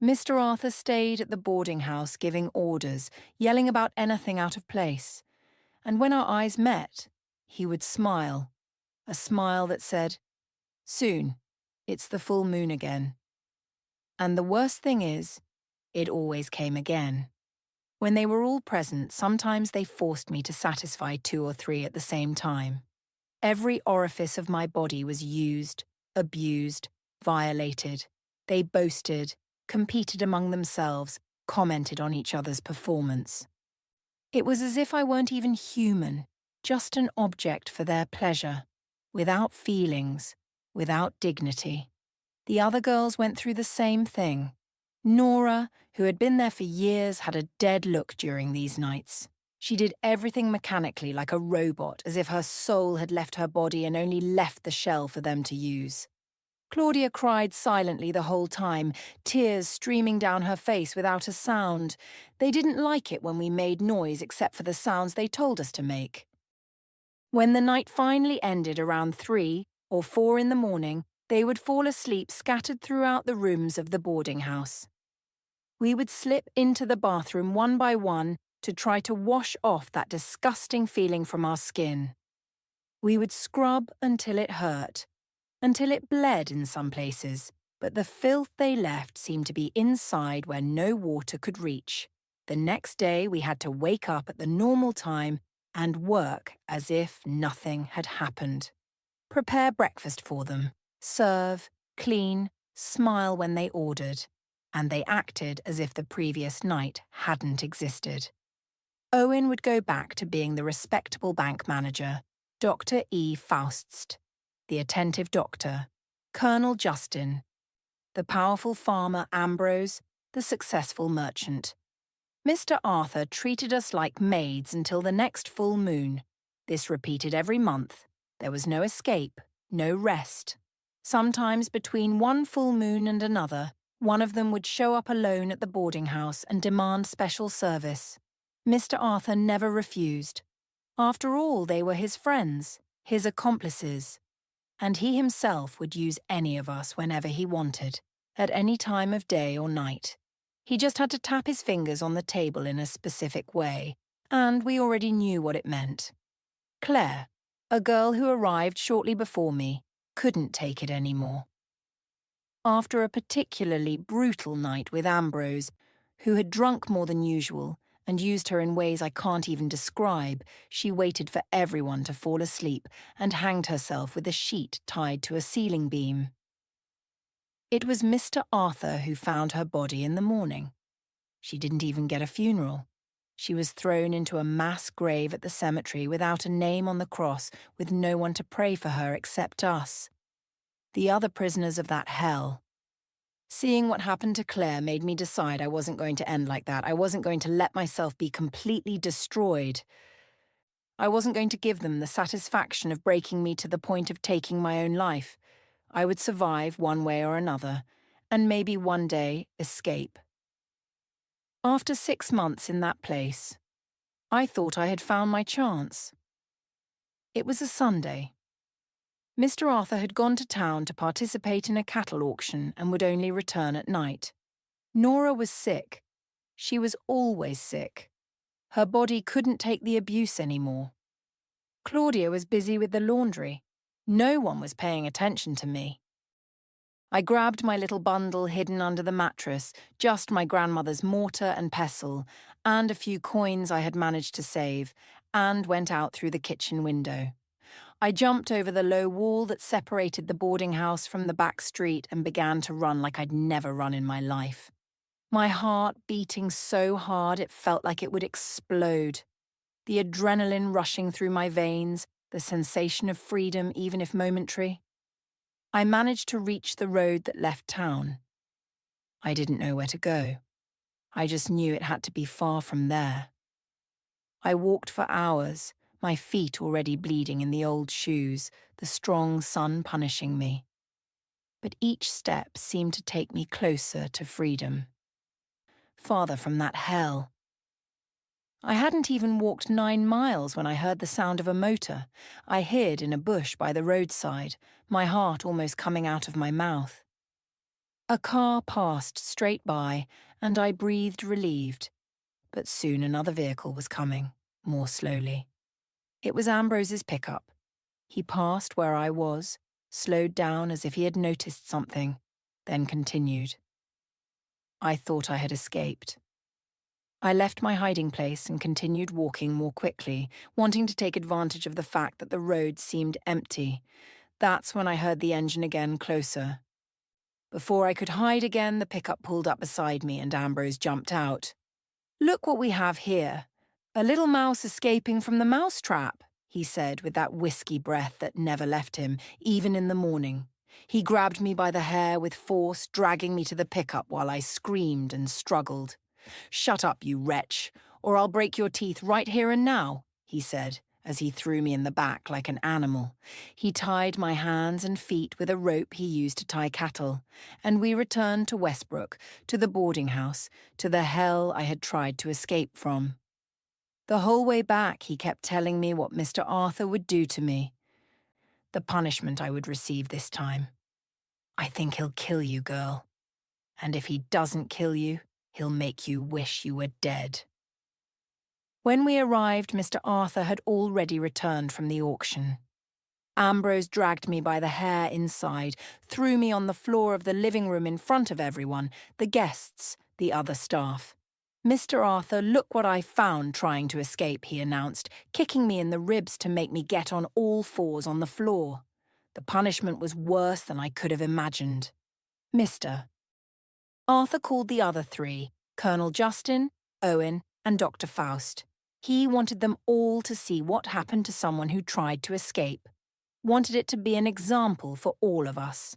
Mr. Arthur stayed at the boarding house giving orders, yelling about anything out of place. And when our eyes met, he would smile, a smile that said, "Soon, it's the full moon again." And the worst thing is, it always came again. When they were all present, sometimes they forced me to satisfy 2 or 3 at the same time. Every orifice of my body was used, abused, violated. They boasted, competed among themselves, commented on each other's performance. It was as if I weren't even human, just an object for their pleasure, without feelings, without dignity. The other girls went through the same thing. Nora, who had been there for years, had a dead look during these nights. She did everything mechanically like a robot, as if her soul had left her body and only left the shell for them to use. Claudia cried silently the whole time, tears streaming down her face without a sound. They didn't like it when we made noise except for the sounds they told us to make. When the night finally ended around 3 or 4 in the morning, they would fall asleep scattered throughout the rooms of the boarding house. We would slip into the bathroom one by one to try to wash off that disgusting feeling from our skin. We would scrub until it hurt, until it bled in some places, but the filth they left seemed to be inside where no water could reach. The next day we had to wake up at the normal time and work as if nothing had happened. Prepare breakfast for them, serve, clean, smile when they ordered, and they acted as if the previous night hadn't existed. Owen would go back to being the respectable bank manager, Dr. E. Faust, the attentive doctor, Colonel Justin, the powerful farmer Ambrose, the successful merchant. Mr. Arthur treated us like maids until the next full moon. This repeated every month. There was no escape, no rest. Sometimes between one full moon and another, one of them would show up alone at the boarding house and demand special service. Mr. Arthur never refused. After all, they were his friends, his accomplices, and he himself would use any of us whenever he wanted, at any time of day or night. He just had to tap his fingers on the table in a specific way, and we already knew what it meant. Claire, a girl who arrived shortly before me, couldn't take it anymore. After a particularly brutal night with Ambrose, who had drunk more than usual and used her in ways I can't even describe, she waited for everyone to fall asleep and hanged herself with a sheet tied to a ceiling beam. It was Mr. Arthur who found her body in the morning. She didn't even get a funeral. She was thrown into a mass grave at the cemetery without a name on the cross, with no one to pray for her except us, the other prisoners of that hell. Seeing what happened to Claire made me decide I wasn't going to end like that. I wasn't going to let myself be completely destroyed. I wasn't going to give them the satisfaction of breaking me to the point of taking my own life. I would survive one way or another, and maybe one day escape. After 6 months in that place, I thought I had found my chance. It was a Sunday. Mr. Arthur had gone to town to participate in a cattle auction and would only return at night. Nora was sick. She was always sick. Her body couldn't take the abuse anymore. Claudia was busy with the laundry. No one was paying attention to me. I grabbed my little bundle hidden under the mattress, just my grandmother's mortar and pestle, and a few coins I had managed to save, and went out through the kitchen window. I jumped over the low wall that separated the boarding house from the back street and began to run like I'd never run in my life. My heart beating so hard it felt like it would explode. The adrenaline rushing through my veins, the sensation of freedom, even if momentary. I managed to reach the road that left town. I didn't know where to go. I just knew it had to be far from there. I walked for hours, my feet already bleeding in the old shoes, the strong sun punishing me. But each step seemed to take me closer to freedom. Farther from that hell. I hadn't even walked 9 miles when I heard the sound of a motor. I hid in a bush by the roadside, my heart almost coming out of my mouth. A car passed straight by, and I breathed relieved. But soon another vehicle was coming, more slowly. It was Ambrose's pickup. He passed where I was, slowed down as if he had noticed something, then continued. I thought I had escaped. I left my hiding place and continued walking more quickly, wanting to take advantage of the fact that the road seemed empty. That's when I heard the engine again closer. Before I could hide again, the pickup pulled up beside me and Ambrose jumped out. "Look what we have here. A little mouse escaping from the mousetrap," he said with that whiskey breath that never left him, even in the morning. He grabbed me by the hair with force, dragging me to the pickup while I screamed and struggled. "Shut up, you wretch, or I'll break your teeth right here and now," he said, as he threw me in the back like an animal. He tied my hands and feet with a rope he used to tie cattle, and we returned to Westbrook, to the boarding house, to the hell I had tried to escape from. The whole way back, he kept telling me what Mr. Arthur would do to me, the punishment I would receive this time. "I think he'll kill you, girl. And if he doesn't kill you, he'll make you wish you were dead." When we arrived, Mr. Arthur had already returned from the auction. Ambrose dragged me by the hair inside, threw me on the floor of the living room in front of everyone, the guests, the other staff. "Mr. Arthur, look what I found trying to escape," he announced, kicking me in the ribs to make me get on all fours on the floor. The punishment was worse than I could have imagined. "Mr." Arthur called the other three, Colonel Justin, Owen, and Dr. Faust. He wanted them all to see what happened to someone who tried to escape. Wanted it to be an example for all of us.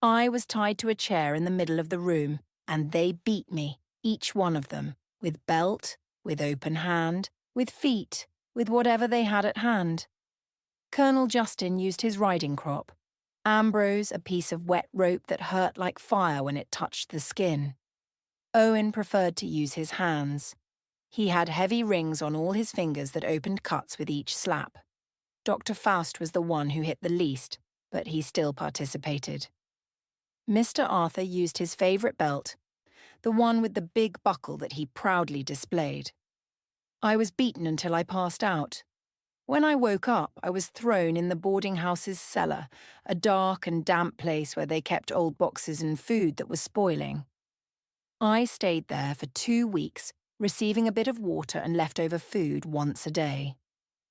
I was tied to a chair in the middle of the room, and they beat me, each one of them, with belt, with open hand, with feet, with whatever they had at hand. Colonel Justin used his riding crop. Ambrose a piece of wet rope that hurt like fire when it touched the skin. Owen preferred to use his hands. He had heavy rings on all his fingers that opened cuts with each slap. Dr. Faust was the one who hit the least, but he still participated. Mr. Arthur used his favourite belt, the one with the big buckle that he proudly displayed. I was beaten until I passed out. When I woke up, I was thrown in the boarding house's cellar, a dark and damp place where they kept old boxes and food that was spoiling. I stayed there for 2 weeks, receiving a bit of water and leftover food once a day.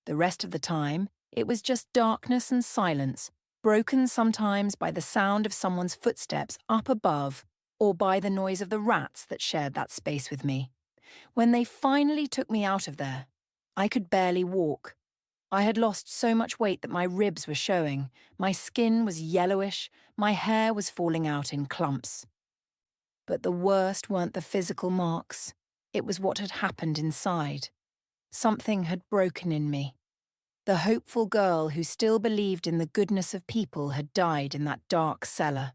The rest of the time, it was just darkness and silence, broken sometimes by the sound of someone's footsteps up above or by the noise of the rats that shared that space with me. When they finally took me out of there, I could barely walk. I had lost so much weight that my ribs were showing, my skin was yellowish, my hair was falling out in clumps. But the worst weren't the physical marks. It was what had happened inside. Something had broken in me. The hopeful girl who still believed in the goodness of people had died in that dark cellar.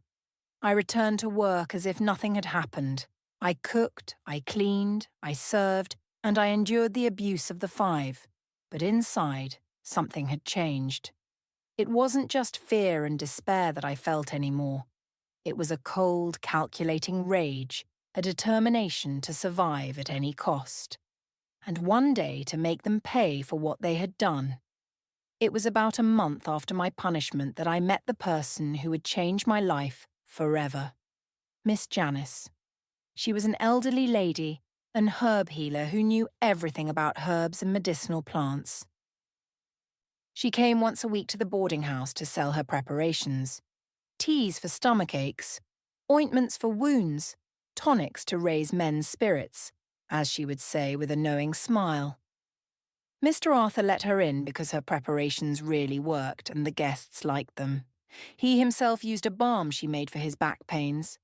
I returned to work as if nothing had happened. I cooked, I cleaned, I served, and I endured the abuse of the 5. But inside, something had changed. It wasn't just fear and despair that I felt anymore. It was a cold, calculating rage, a determination to survive at any cost. And one day to make them pay for what they had done. It was about a month after my punishment that I met the person who would change my life forever. Miss Janice. She was an elderly lady, an herb healer who knew everything about herbs and medicinal plants. She came once a week to the boarding house to sell her preparations. Teas for stomach aches, ointments for wounds, tonics to raise men's spirits, as she would say with a knowing smile. Mr. Arthur let her in because her preparations really worked and the guests liked them. He himself used a balm she made for his back pains.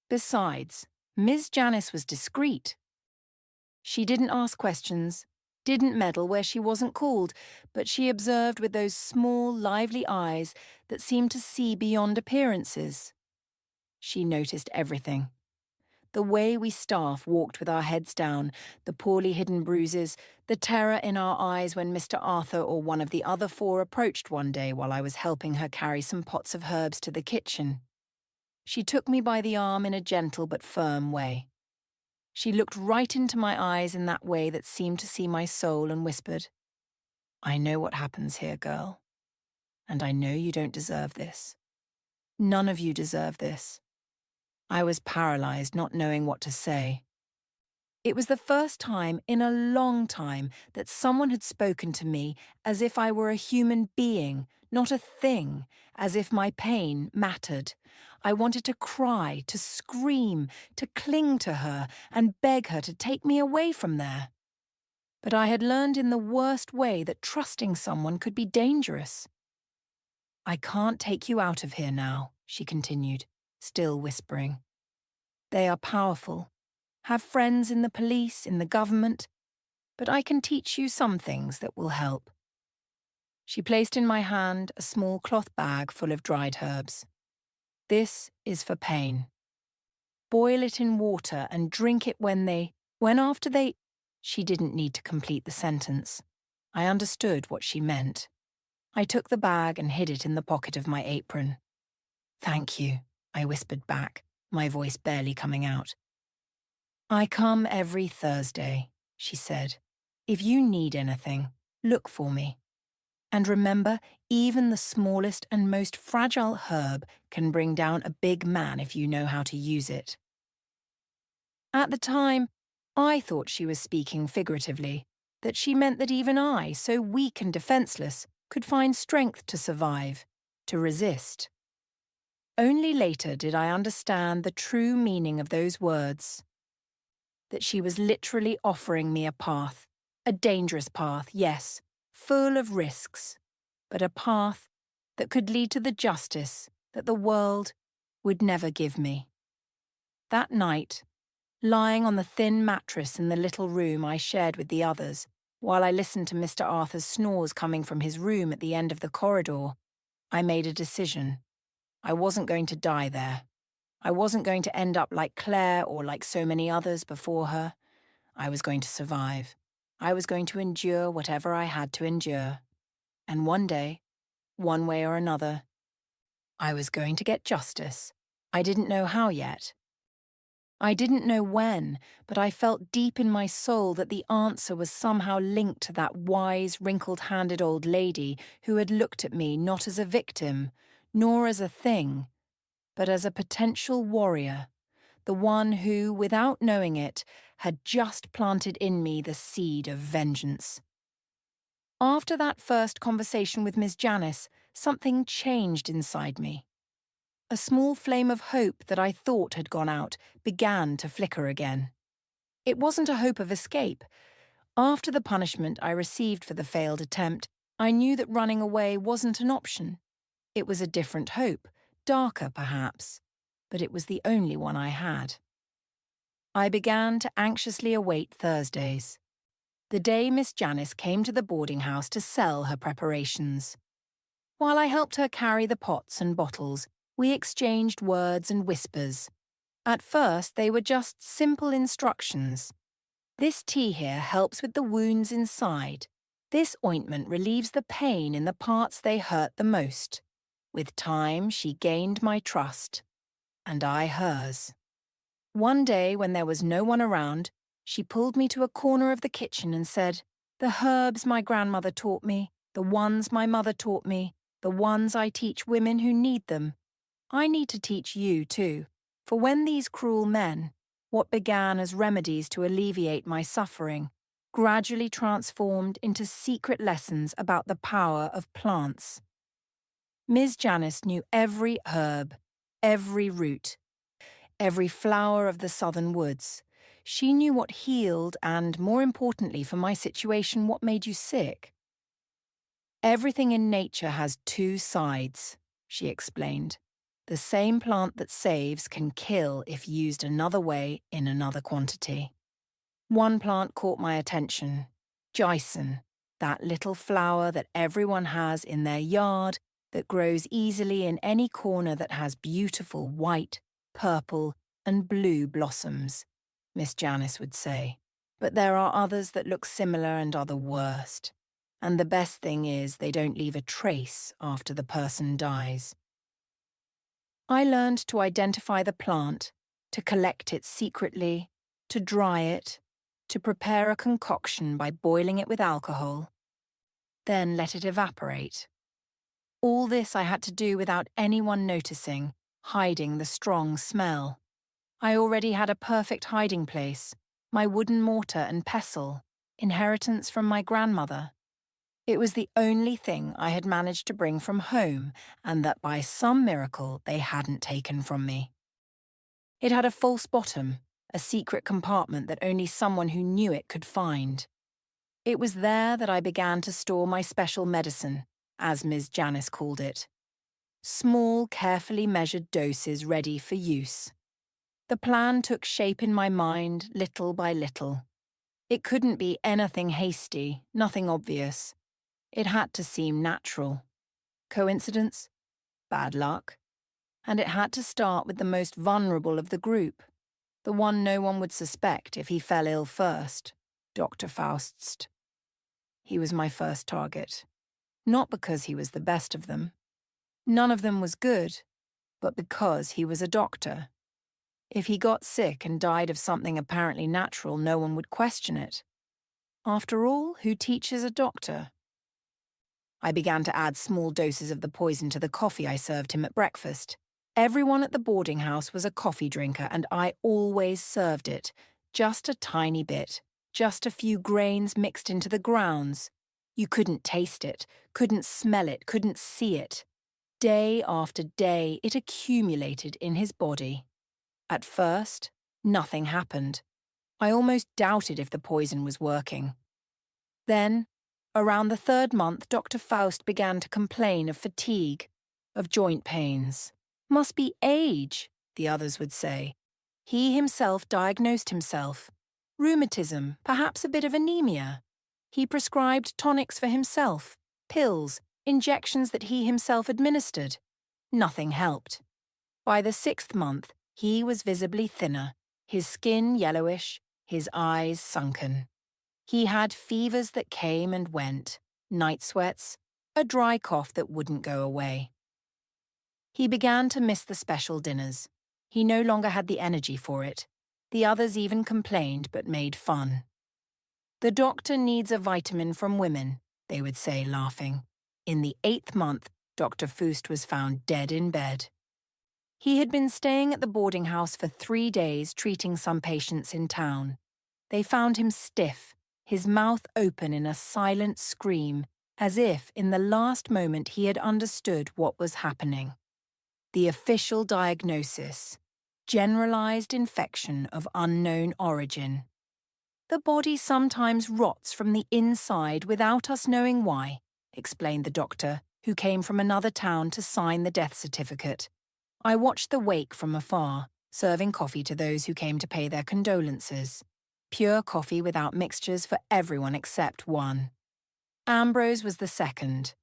Besides, Miss Janice was discreet. She didn't ask questions, didn't meddle where she wasn't called, but she observed with those small, lively eyes that seemed to see beyond appearances. She noticed everything. The way we staff walked with our heads down, the poorly hidden bruises, the terror in our eyes when Mr. Arthur or one of the other four approached one day while I was helping her carry some pots of herbs to the kitchen. She took me by the arm in a gentle but firm way. She looked right into my eyes in that way that seemed to see my soul and whispered, "I know what happens here, girl. And I know you don't deserve this. None of you deserve this." I was paralyzed, not knowing what to say. It was the first time in a long time that someone had spoken to me as if I were a human being, not a thing, as if my pain mattered. I wanted to cry, to scream, to cling to her and beg her to take me away from there. But I had learned in the worst way that trusting someone could be dangerous. "I can't take you out of here now," she continued, still whispering. "They are powerful, have friends in the police, in the government, but I can teach you some things that will help." She placed in my hand a small cloth bag full of dried herbs. "This is for pain. Boil it in water and drink it when after they—" She didn't need to complete the sentence. I understood what she meant. I took the bag and hid it in the pocket of my apron. "Thank you," I whispered back, my voice barely coming out. "I come every Thursday," she said. "If you need anything, look for me. And remember, even the smallest and most fragile herb can bring down a big man if you know how to use it." At the time, I thought she was speaking figuratively, that she meant that even I, so weak and defenseless, could find strength to survive, to resist. Only later did I understand the true meaning of those words. That she was literally offering me a path, a dangerous path, yes, full of risks, but a path that could lead to the justice that the world would never give me. That night, lying on the thin mattress in the little room I shared with the others, while I listened to Mr. Arthur's snores coming from his room at the end of the corridor, I made a decision. I wasn't going to die there. I wasn't going to end up like Claire or like so many others before her. I was going to survive. I was going to endure whatever I had to endure. And one day, one way or another, I was going to get justice. I didn't know how yet. I didn't know when, but I felt deep in my soul that the answer was somehow linked to that wise, wrinkled-handed old lady who had looked at me not as a victim, nor as a thing, but as a potential warrior, the one who, without knowing it, had just planted in me the seed of vengeance. After that first conversation with Miss Janice, something changed inside me. A small flame of hope that I thought had gone out began to flicker again. It wasn't a hope of escape. After the punishment I received for the failed attempt, I knew that running away wasn't an option. It was a different hope, darker perhaps, but it was the only one I had. I began to anxiously await Thursdays, the day Miss Janice came to the boarding house to sell her preparations. While I helped her carry the pots and bottles, we exchanged words and whispers. At first, they were just simple instructions. "This tea here helps with the wounds inside. This ointment relieves the pain in the parts they hurt the most." With time, she gained my trust, and I hers. One day, when there was no one around, she pulled me to a corner of the kitchen and said, "The herbs my grandmother taught me, the ones my mother taught me, the ones I teach women who need them, I need to teach you too, for when these cruel men, what began as remedies to alleviate my suffering, gradually transformed into secret lessons about the power of plants." Ms. Janice knew every herb, every root, every flower of the southern woods. She knew what healed and, more importantly for my situation, what made you sick. "Everything in nature has two sides," she explained. "The same plant that saves can kill if used another way in another quantity." One plant caught my attention. Jason, that little flower that everyone has in their yard that grows easily in any corner that has beautiful white, purple, and blue blossoms, Miss Janice would say. But there are others that look similar and are the worst. And the best thing is they don't leave a trace after the person dies. I learned to identify the plant, to collect it secretly, to dry it, to prepare a concoction by boiling it with alcohol, then let it evaporate. All this I had to do without anyone noticing, hiding the strong smell. I already had a perfect hiding place, my wooden mortar and pestle, inheritance from my grandmother. It was the only thing I had managed to bring from home, and that by some miracle they hadn't taken from me. It had a false bottom, a secret compartment that only someone who knew it could find. It was there that I began to store my special medicine, as Ms. Janice called it. Small, carefully measured doses ready for use. The plan took shape in my mind little by little. It couldn't be anything hasty, nothing obvious. It had to seem natural. Coincidence? Bad luck. And it had to start with the most vulnerable of the group, the one no one would suspect if he fell ill first, Dr. Faust. He was my first target. Not because he was the best of them. None of them was good, but because he was a doctor. If he got sick and died of something apparently natural, no one would question it. After all, who teaches a doctor? I began to add small doses of the poison to the coffee I served him at breakfast. Everyone at the boarding house was a coffee drinker, and I always served it. Just a tiny bit. Just a few grains mixed into the grounds. You couldn't taste it, couldn't smell it, couldn't see it. Day after day, it accumulated in his body. At first, nothing happened. I almost doubted if the poison was working. Then, around the 3rd month, Dr. Faust began to complain of fatigue, of joint pains. Must be age, the others would say. He himself diagnosed himself. Rheumatism, perhaps a bit of anemia. He prescribed tonics for himself, pills, injections that he himself administered. Nothing helped. By the 6th month, he was visibly thinner, his skin yellowish, his eyes sunken. He had fevers that came and went, night sweats, a dry cough that wouldn't go away. He began to miss the special dinners. He no longer had the energy for it. The others even complained but made fun. The doctor needs a vitamin from women, they would say, laughing. In the 8th month, Dr. Faust was found dead in bed. He had been staying at the boarding house for 3 days treating some patients in town. They found him stiff, his mouth open in a silent scream, as if in the last moment he had understood what was happening. The official diagnosis: generalized infection of unknown origin. The body sometimes rots from the inside without us knowing why, explained the doctor, who came from another town to sign the death certificate. I watched the wake from afar, serving coffee to those who came to pay their condolences. Pure coffee without mixtures for everyone except one. Ambrose was the second.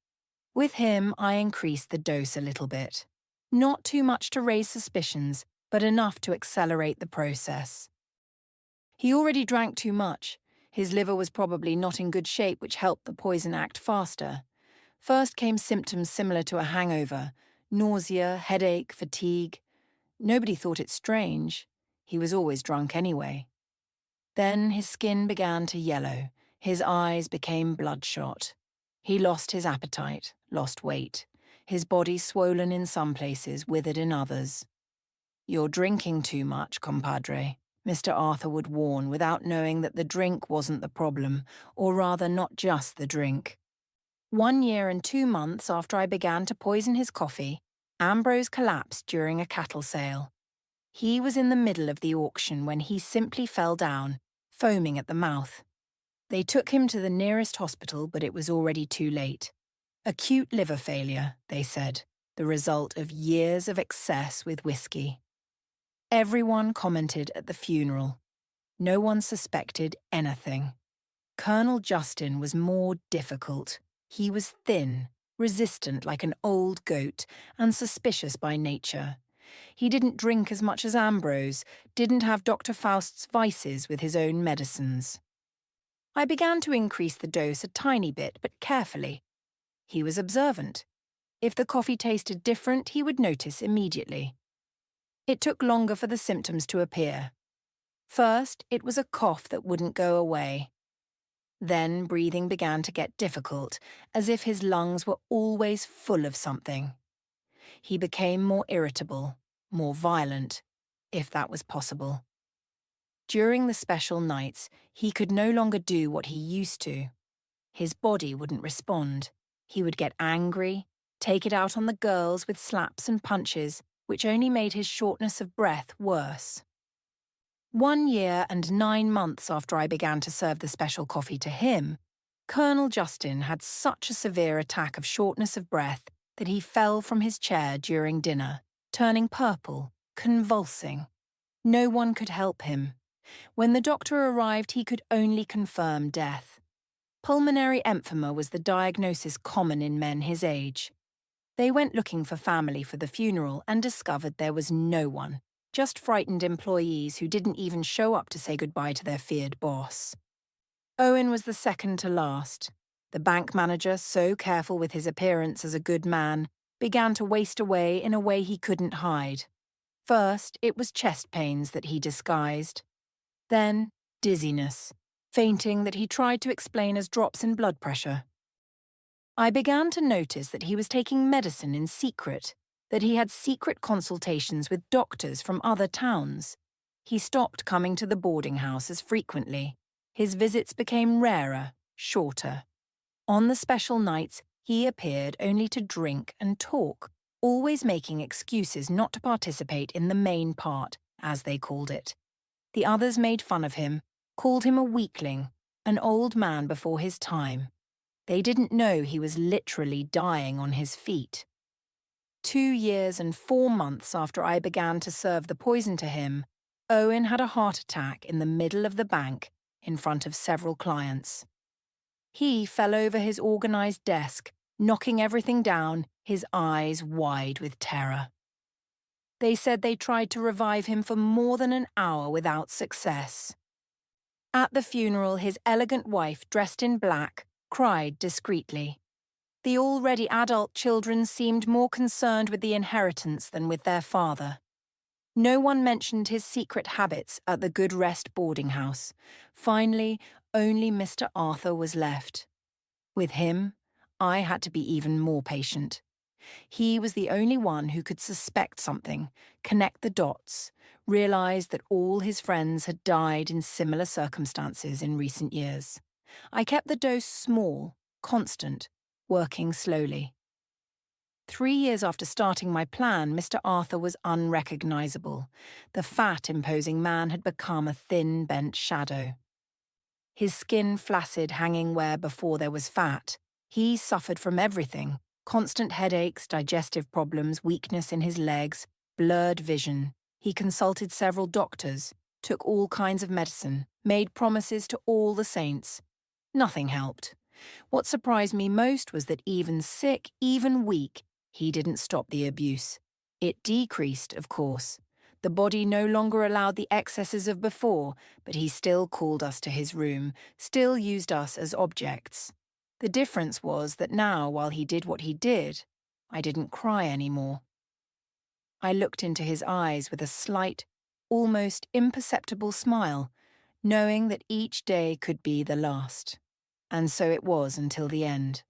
With him, I increased the dose a little bit. Not too much to raise suspicions, but enough to accelerate the process. He already drank too much. His liver was probably not in good shape, which helped the poison act faster. First came symptoms similar to a hangover: nausea, headache, fatigue. Nobody thought it strange. He was always drunk anyway. Then his skin began to yellow. His eyes became bloodshot. He lost his appetite, lost weight. His body swollen in some places, withered in others. "You're drinking too much, compadre," Mr. Arthur would warn, without knowing that the drink wasn't the problem, or rather not just the drink. 1 year and 2 months after I began to poison his coffee, Ambrose collapsed during a cattle sale. He was in the middle of the auction when he simply fell down, foaming at the mouth. They took him to the nearest hospital, but it was already too late. Acute liver failure, they said, the result of years of excess with whiskey. Everyone commented at the funeral. No one suspected anything. Colonel Justin was more difficult. He was thin, resistant like an old goat, and suspicious by nature. He didn't drink as much as Ambrose, didn't have Dr. Faust's vices with his own medicines. I began to increase the dose a tiny bit, but carefully. He was observant. If the coffee tasted different, he would notice immediately. It took longer for the symptoms to appear. First, it was a cough that wouldn't go away. Then breathing began to get difficult, as if his lungs were always full of something. He became more irritable, more violent, if that was possible. During the special nights, he could no longer do what he used to. His body wouldn't respond. He would get angry, take it out on the girls with slaps and punches, which only made his shortness of breath worse. 1 year and 9 months after I began to serve the special coffee to him, Colonel Justin had such a severe attack of shortness of breath that he fell from his chair during dinner, turning purple, convulsing. No one could help him. When the doctor arrived, he could only confirm death. Pulmonary emphysema was the diagnosis common in men his age. They went looking for family for the funeral and discovered there was no one, just frightened employees who didn't even show up to say goodbye to their feared boss. Owen was the second to last. The bank manager, so careful with his appearance as a good man, began to waste away in a way he couldn't hide. First, it was chest pains that he disguised. Then, dizziness, fainting that he tried to explain as drops in blood pressure. I began to notice that he was taking medicine in secret, that he had secret consultations with doctors from other towns. He stopped coming to the boarding house as frequently. His visits became rarer, shorter. On the special nights, he appeared only to drink and talk, always making excuses not to participate in the main part, as they called it. The others made fun of him, called him a weakling, an old man before his time. They didn't know he was literally dying on his feet. 2 years and 4 months after I began to serve the poison to him, Owen had a heart attack in the middle of the bank in front of several clients. He fell over his organized desk, knocking everything down, his eyes wide with terror. They said they tried to revive him for more than an hour without success. At the funeral, his elegant wife, dressed in black, cried discreetly. The already adult children seemed more concerned with the inheritance than with their father. No one mentioned his secret habits at the Good Rest boarding house. Finally, only Mr. Arthur was left. With him, I had to be even more patient. He was the only one who could suspect something, connect the dots, realize that all his friends had died in similar circumstances in recent years. I kept the dose small, constant, working slowly. 3 years after starting my plan, Mr. Arthur was unrecognizable. The fat, imposing man had become a thin, bent shadow. His skin flaccid, hanging where before there was fat. He suffered from everything: constant headaches, digestive problems, weakness in his legs, blurred vision. He consulted several doctors, took all kinds of medicine, made promises to all the saints. Nothing helped. What surprised me most was that even sick, even weak, he didn't stop the abuse. It decreased, of course. The body no longer allowed the excesses of before, but he still called us to his room, still used us as objects. The difference was that now, while he did what he did, I didn't cry anymore. I looked into his eyes with a slight, almost imperceptible smile, knowing that each day could be the last. And so it was until the end.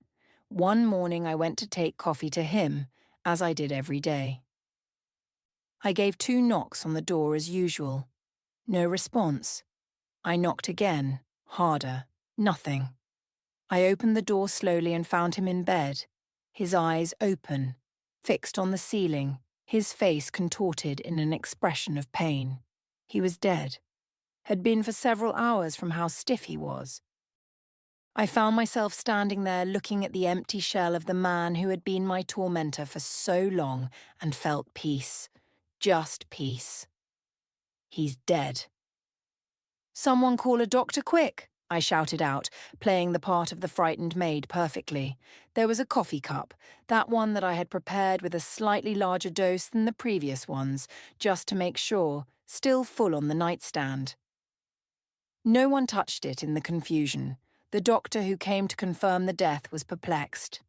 One morning I went to take coffee to him, as I did every day. I gave 2 knocks on the door as usual. No response. I knocked again, harder. Nothing. I opened the door slowly and found him in bed, his eyes open, fixed on the ceiling, his face contorted in an expression of pain. He was dead. Had been for several hours from how stiff he was. I found myself standing there looking at the empty shell of the man who had been my tormentor for so long and felt peace. Just peace. He's dead. "Someone call a doctor quick," I shouted out, playing the part of the frightened maid perfectly. There was a coffee cup, that one that I had prepared with a slightly larger dose than the previous ones, just to make sure, still full on the nightstand. No one touched it in the confusion. The doctor who came to confirm the death was perplexed.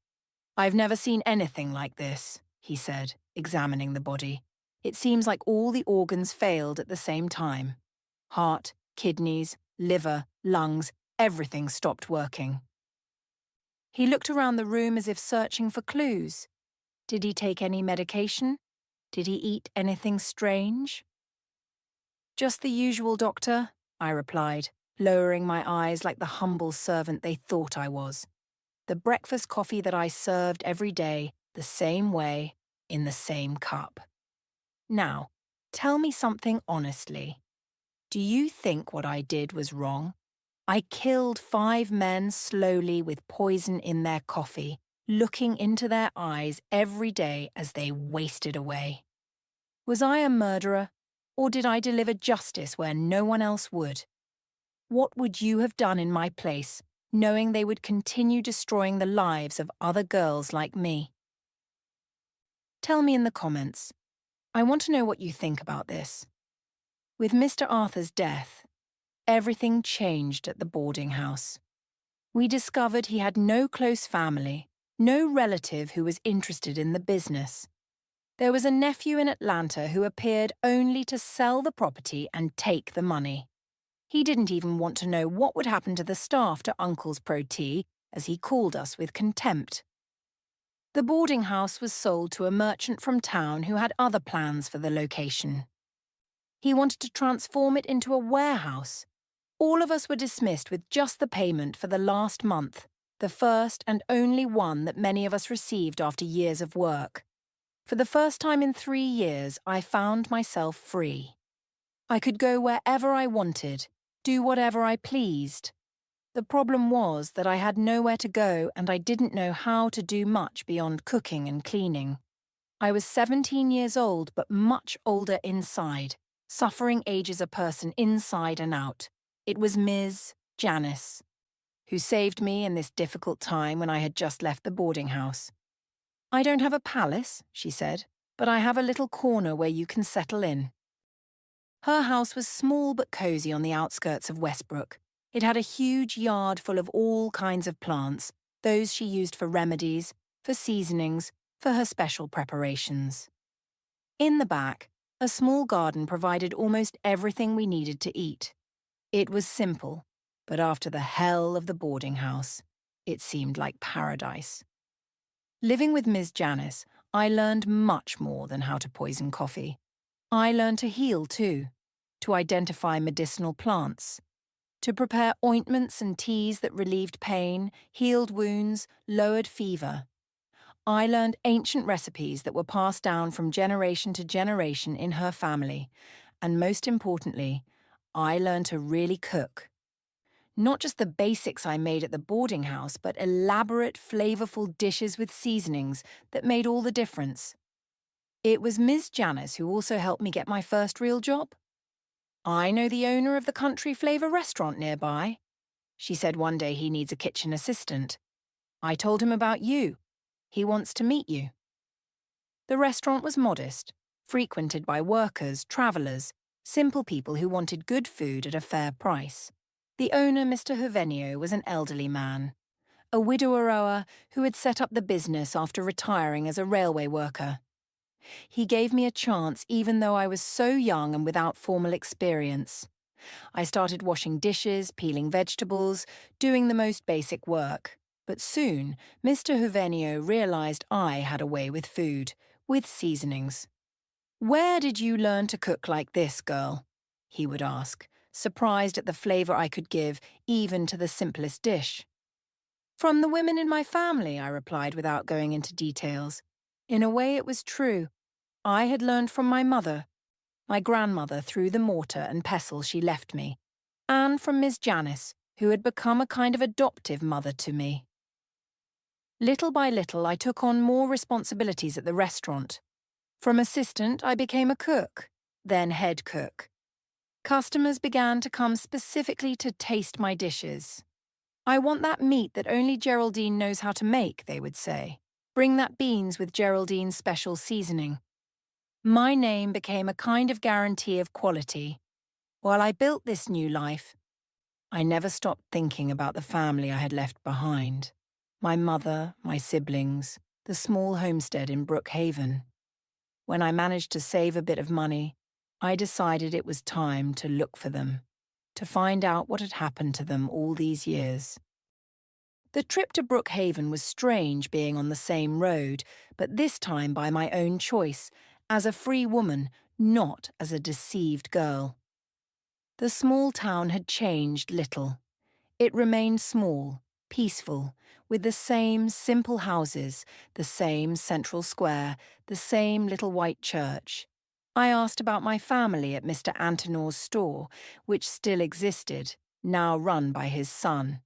"I've never seen anything like this," he said, examining the body. "It seems like all the organs failed at the same time. Heart, kidneys, liver, lungs, everything stopped working." He looked around the room as if searching for clues. Did he take any medication? Did he eat anything strange? "Just the usual, doctor," I replied, lowering my eyes like the humble servant they thought I was. The breakfast coffee that I served every day, the same way, in the same cup. "Now, tell me something honestly. Do you think what I did was wrong? I killed 5 men slowly with poison in their coffee, looking into their eyes every day as they wasted away. Was I a murderer, or did I deliver justice where no one else would? What would you have done in my place, knowing they would continue destroying the lives of other girls like me? Tell me in the comments. I want to know what you think about this." With Mr. Arthur's death, everything changed at the boarding house. We discovered he had no close family, no relative who was interested in the business. There was a nephew in Atlanta who appeared only to sell the property and take the money. He didn't even want to know what would happen to the staff to Uncle's Pro Tea, as he called us with contempt. The boarding house was sold to a merchant from town who had other plans for the location. He wanted to transform it into a warehouse. All of us were dismissed with just the payment for the last month, the first and only one that many of us received after years of work. For the first time in 3 years, I found myself free. I could go wherever I wanted, do whatever I pleased. The problem was that I had nowhere to go and I didn't know how to do much beyond cooking and cleaning. I was 17 years old but much older inside, suffering age as a person inside and out. It was Ms. Janice, who saved me in this difficult time when I had just left the boarding house. "I don't have a palace," she said, "but I have a little corner where you can settle in." Her house was small but cosy on the outskirts of Westbrook. It had a huge yard full of all kinds of plants, those she used for remedies, for seasonings, for her special preparations. In the back, a small garden provided almost everything we needed to eat. It was simple, but after the hell of the boarding house, it seemed like paradise. Living with Ms. Janice, I learned much more than how to poison coffee. I learned to heal too, to identify medicinal plants, to prepare ointments and teas that relieved pain, healed wounds, lowered fever. I learned ancient recipes that were passed down from generation to generation in her family, and most importantly, I learned to really cook. Not just the basics I made at the boarding house, but elaborate, flavorful dishes with seasonings that made all the difference. It was Ms. Janice who also helped me get my first real job. "I know the owner of the Country Flavor restaurant nearby." She said one day he needs a kitchen assistant. I told him about you. He wants to meet you. The restaurant was modest, frequented by workers, travelers, simple people who wanted good food at a fair price. The owner, Mr. Juvenio, was an elderly man, a widower who had set up the business after retiring as a railway worker. He gave me a chance even though I was so young and without formal experience. I started washing dishes, peeling vegetables, doing the most basic work. But soon, Mr. Juvenio realized I had a way with food, with seasonings. "Where did you learn to cook like this, girl?" he would ask, surprised at the flavor I could give, even to the simplest dish. "From the women in my family," I replied without going into details. In a way, it was true. I had learned from my mother, my grandmother through the mortar and pestle she left me, and from Miss Janice, who had become a kind of adoptive mother to me. Little by little, I took on more responsibilities at the restaurant. From assistant, I became a cook, then head cook. Customers began to come specifically to taste my dishes. "I want that meat that only Geraldine knows how to make," they would say. "Bring that beans with Geraldine's special seasoning." My name became a kind of guarantee of quality. While I built this new life, I never stopped thinking about the family I had left behind. My mother, my siblings, the small homestead in Brookhaven. When I managed to save a bit of money, I decided it was time to look for them, to find out what had happened to them all these years. The trip to Brookhaven was strange being on the same road, but this time by my own choice, as a free woman, not as a deceived girl. The small town had changed little. It remained small, peaceful, with the same simple houses, the same central square, the same little white church. I asked about my family at Mr. Antonor's store, which still existed, now run by his son.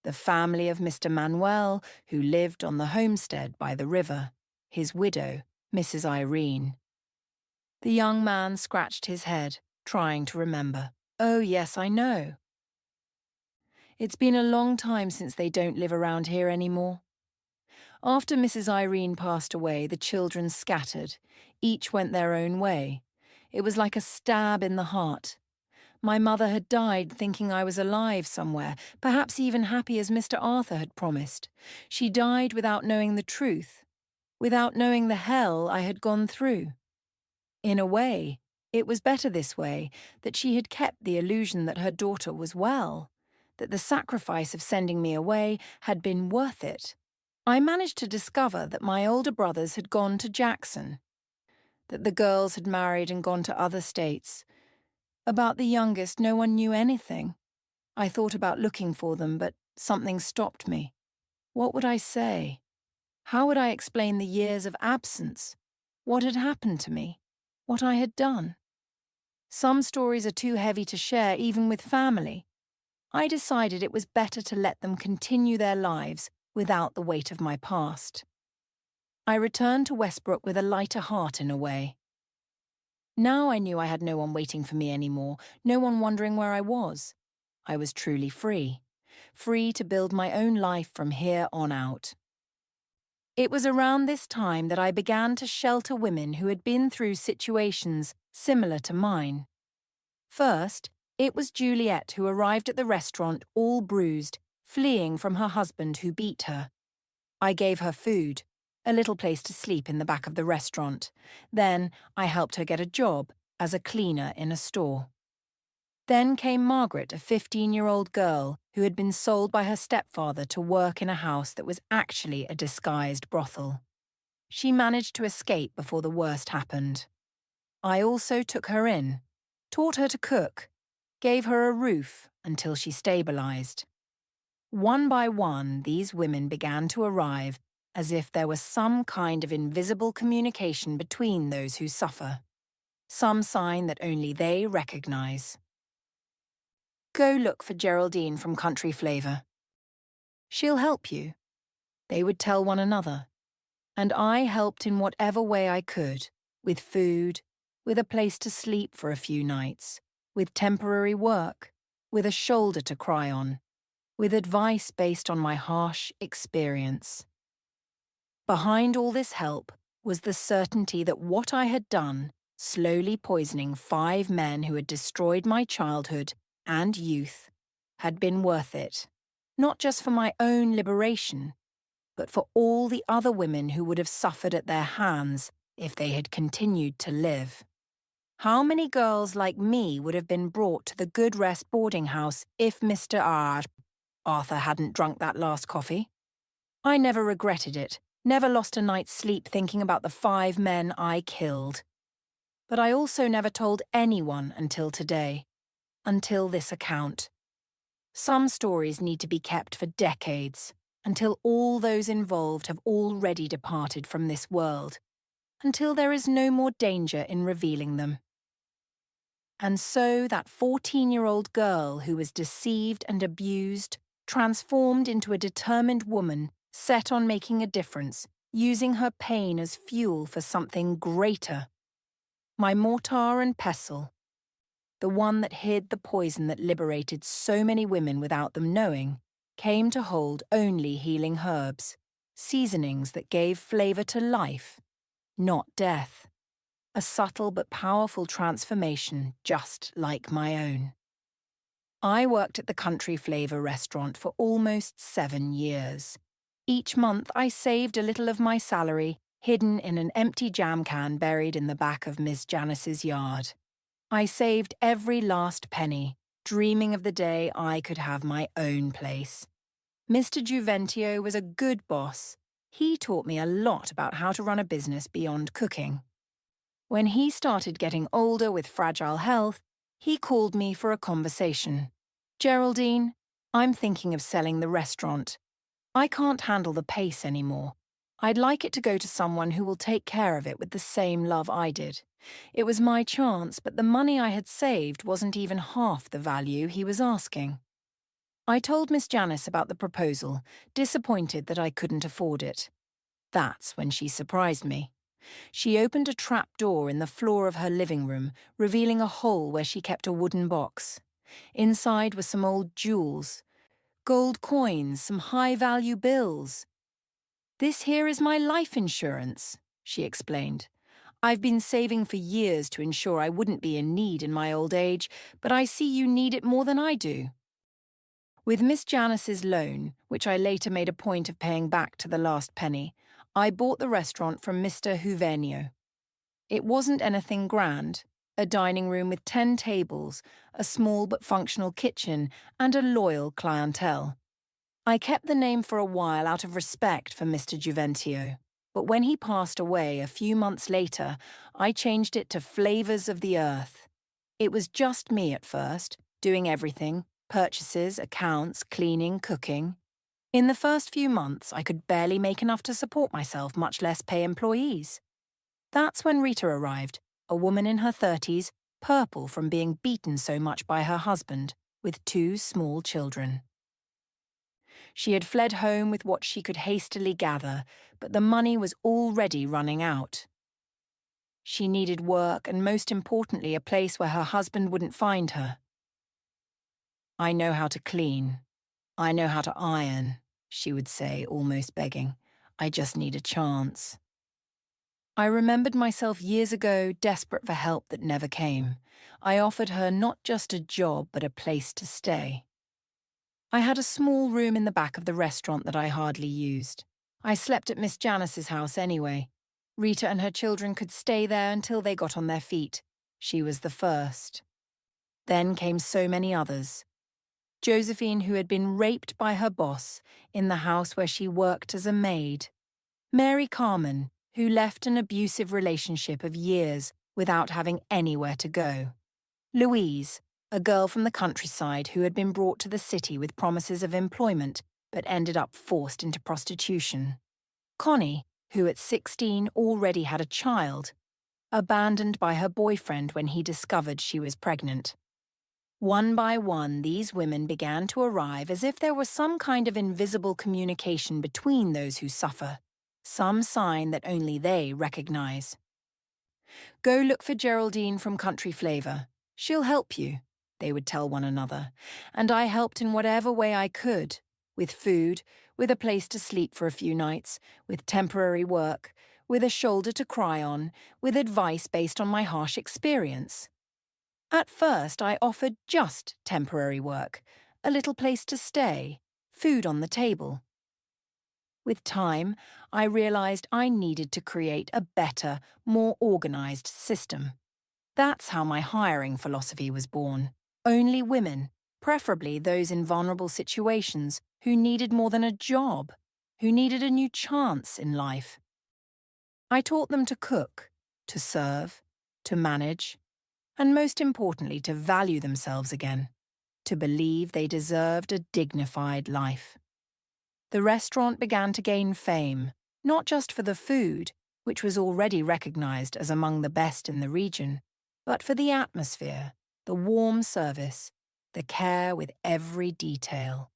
The family of Mr. Manuel, who lived on the homestead by the river, his widow, Mrs. Irene. The young man scratched his head, trying to remember. "Oh, yes, I know. It's been a long time since they don't live around here anymore." After Mrs. Irene passed away, the children scattered. Each went their own way. It was like a stab in the heart. My mother had died thinking I was alive somewhere, perhaps even happy as Mr. Arthur had promised. She died without knowing the truth, without knowing the hell I had gone through. In a way, it was better this way, that she had kept the illusion that her daughter was well, that the sacrifice of sending me away had been worth it. I managed to discover that my older brothers had gone to Jackson, that the girls had married and gone to other states. About the youngest, no one knew anything. I thought about looking for them, but something stopped me. What would I say? How would I explain the years of absence? What had happened to me? What I had done? Some stories are too heavy to share even with family. I decided it was better to let them continue their lives without the weight of my past. I returned to Westbrook with a lighter heart in a way. Now I knew I had no one waiting for me anymore, no one wondering where I was. I was truly free, free to build my own life from here on out. It was around this time that I began to shelter women who had been through situations similar to mine. First, it was Juliet who arrived at the restaurant all bruised, fleeing from her husband who beat her. I gave her food, a little place to sleep in the back of the restaurant. Then I helped her get a job as a cleaner in a store. Then came Margaret, a 15-year-old girl who had been sold by her stepfather to work in a house that was actually a disguised brothel. She managed to escape before the worst happened. I also took her in, taught her to cook, gave her a roof until she stabilized. One by one, these women began to arrive as if there was some kind of invisible communication between those who suffer, some sign that only they recognize. Go look for Geraldine from Country Flavor. She'll help you. They would tell one another. And I helped in whatever way I could, with food, with a place to sleep for a few nights, with temporary work, with a shoulder to cry on, with advice based on my harsh experience. Behind all this help was the certainty that what I had done, slowly poisoning 5 men who had destroyed my childhood and youth, had been worth it, not just for my own liberation, but for all the other women who would have suffered at their hands if they had continued to live. How many girls like me would have been brought to the Good Rest boarding house if Mr. Arthur hadn't drunk that last coffee? I never regretted it, never lost a night's sleep thinking about the 5 men I killed. But I also never told anyone until today, until this account. Some stories need to be kept for decades, until all those involved have already departed from this world, until there is no more danger in revealing them. And so that 14-year-old girl who was deceived and abused transformed into a determined woman set on making a difference, using her pain as fuel for something greater. My mortar and pestle. the one that hid the poison that liberated so many women without them knowing, came to hold only healing herbs, seasonings that gave flavor to life, not death. A subtle but powerful transformation just like my own. I worked at the Country Flavor restaurant for almost 7 years. Each month I saved a little of my salary, hidden in an empty jam can buried in the back of Miss Janice's yard. I saved every last penny, dreaming of the day I could have my own place. Mr. Juventio was a good boss. He taught me a lot about how to run a business beyond cooking. When he started getting older with fragile health, he called me for a conversation. "Geraldine, I'm thinking of selling the restaurant. I can't handle the pace anymore. I'd like it to go to someone who will take care of it with the same love I did." It was my chance, but the money I had saved wasn't even half the value he was asking. I told Miss Janice about the proposal, disappointed that I couldn't afford it. That's when she surprised me. She opened a trap door in the floor of her living room, revealing a hole where she kept a wooden box. Inside were some old jewels, gold coins, some high-value bills. "This here is my life insurance," she explained. "I've been saving for years to ensure I wouldn't be in need in my old age, but I see you need it more than I do." With Miss Janice's loan, which I later made a point of paying back to the last penny, I bought the restaurant from Mr. Juvenio. It wasn't anything grand, a dining room with 10 tables, a small but functional kitchen, and a loyal clientele. I kept the name for a while out of respect for Mr. Juventio, but when he passed away a few months later, I changed it to Flavors of the Earth. It was just me at first, doing everything: purchases, accounts, cleaning, cooking. In the first few months, I could barely make enough to support myself, much less pay employees. That's when Rita arrived, a woman in her 30s, purple from being beaten so much by her husband, with 2 small children. She had fled home with what she could hastily gather, but the money was already running out. She needed work and, most importantly, a place where her husband wouldn't find her. "I know how to clean. I know how to iron," she would say, almost begging. "I just need a chance." I remembered myself years ago, desperate for help that never came. I offered her not just a job, but a place to stay. I had a small room in the back of the restaurant that I hardly used. I slept at Miss Janice's house anyway. Rita and her children could stay there until they got on their feet. She was the first. Then came so many others. Josephine, who had been raped by her boss in the house where she worked as a maid. Mary Carmen, who left an abusive relationship of years without having anywhere to go. Louise, a girl from the countryside who had been brought to the city with promises of employment but ended up forced into prostitution. Connie, who at 16 already had a child, abandoned by her boyfriend when he discovered she was pregnant. One by one, these women began to arrive as if there was some kind of invisible communication between those who suffer, some sign that only they recognize. "Go look for Geraldine from Country Flavor. She'll help you," they would tell one another, and I helped in whatever way I could, with food, with a place to sleep for a few nights, with temporary work, with a shoulder to cry on, with advice based on my harsh experience. At first, I offered just temporary work, a little place to stay, food on the table. With time, I realized I needed to create a better, more organized system. That's how my hiring philosophy was born. Only women, preferably those in vulnerable situations, who needed more than a job, who needed a new chance in life. I taught them to cook, to serve, to manage, and most importantly, to value themselves again, to believe they deserved a dignified life. The restaurant began to gain fame, not just for the food, which was already recognized as among the best in the region, but for the atmosphere, the warm service, the care with every detail.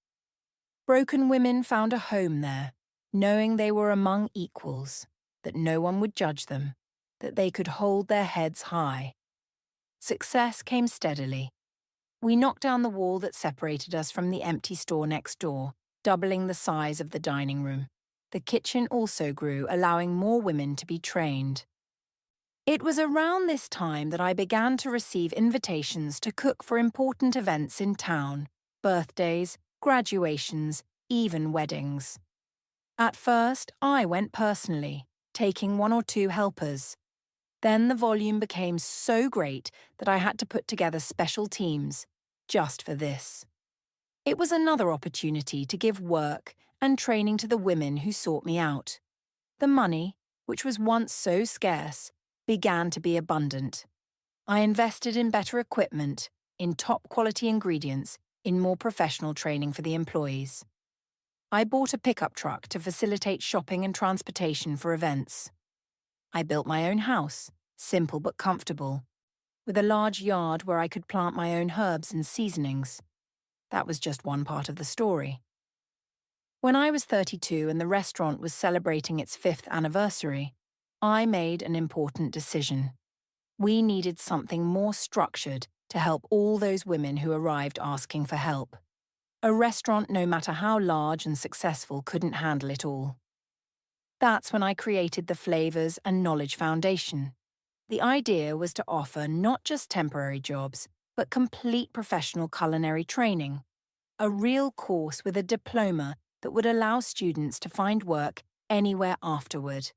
Broken women found a home there, knowing they were among equals, that no one would judge them, that they could hold their heads high. Success came steadily. We knocked down the wall that separated us from the empty store next door, doubling the size of the dining room. The kitchen also grew, allowing more women to be trained. It was around this time that I began to receive invitations to cook for important events in town: birthdays, graduations, even weddings. At first, I went personally, taking one or two helpers. Then the volume became so great that I had to put together special teams, just for this. It was another opportunity to give work and training to the women who sought me out. The money, which was once so scarce, began to be abundant. I invested in better equipment, in top-quality ingredients, in more professional training for the employees. I bought a pickup truck to facilitate shopping and transportation for events. I built my own house, simple but comfortable, with a large yard where I could plant my own herbs and seasonings. That was just one part of the story. When I was 32 and the restaurant was celebrating its 5th anniversary, I made an important decision. We needed something more structured to help all those women who arrived asking for help. A restaurant, no matter how large and successful, couldn't handle it all. That's when I created the Flavors and Knowledge Foundation. The idea was to offer not just temporary jobs, but complete professional culinary training. A real course with a diploma that would allow students to find work anywhere afterward.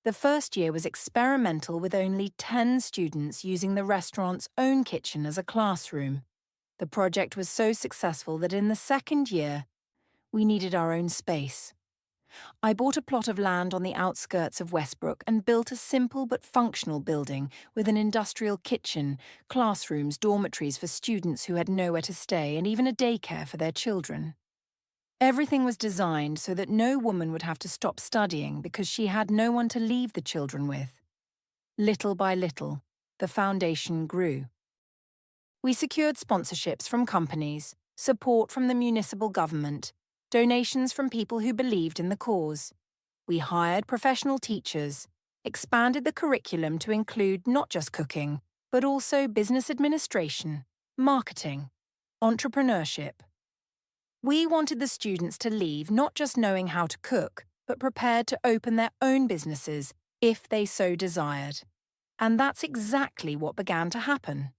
The first year was experimental, with only 10 students using the restaurant's own kitchen as a classroom. The project was so successful that in the second year, we needed our own space. I bought a plot of land on the outskirts of Westbrook and built a simple but functional building with an industrial kitchen, classrooms, dormitories for students who had nowhere to stay, and even a daycare for their children. Everything was designed so that no woman would have to stop studying because she had no one to leave the children with. Little by little, the foundation grew. We secured sponsorships from companies, support from the municipal government, donations from people who believed in the cause. We hired professional teachers, expanded the curriculum to include not just cooking, but also business administration, marketing, entrepreneurship. We wanted the students to leave not just knowing how to cook, but prepared to open their own businesses if they so desired. And that's exactly what began to happen.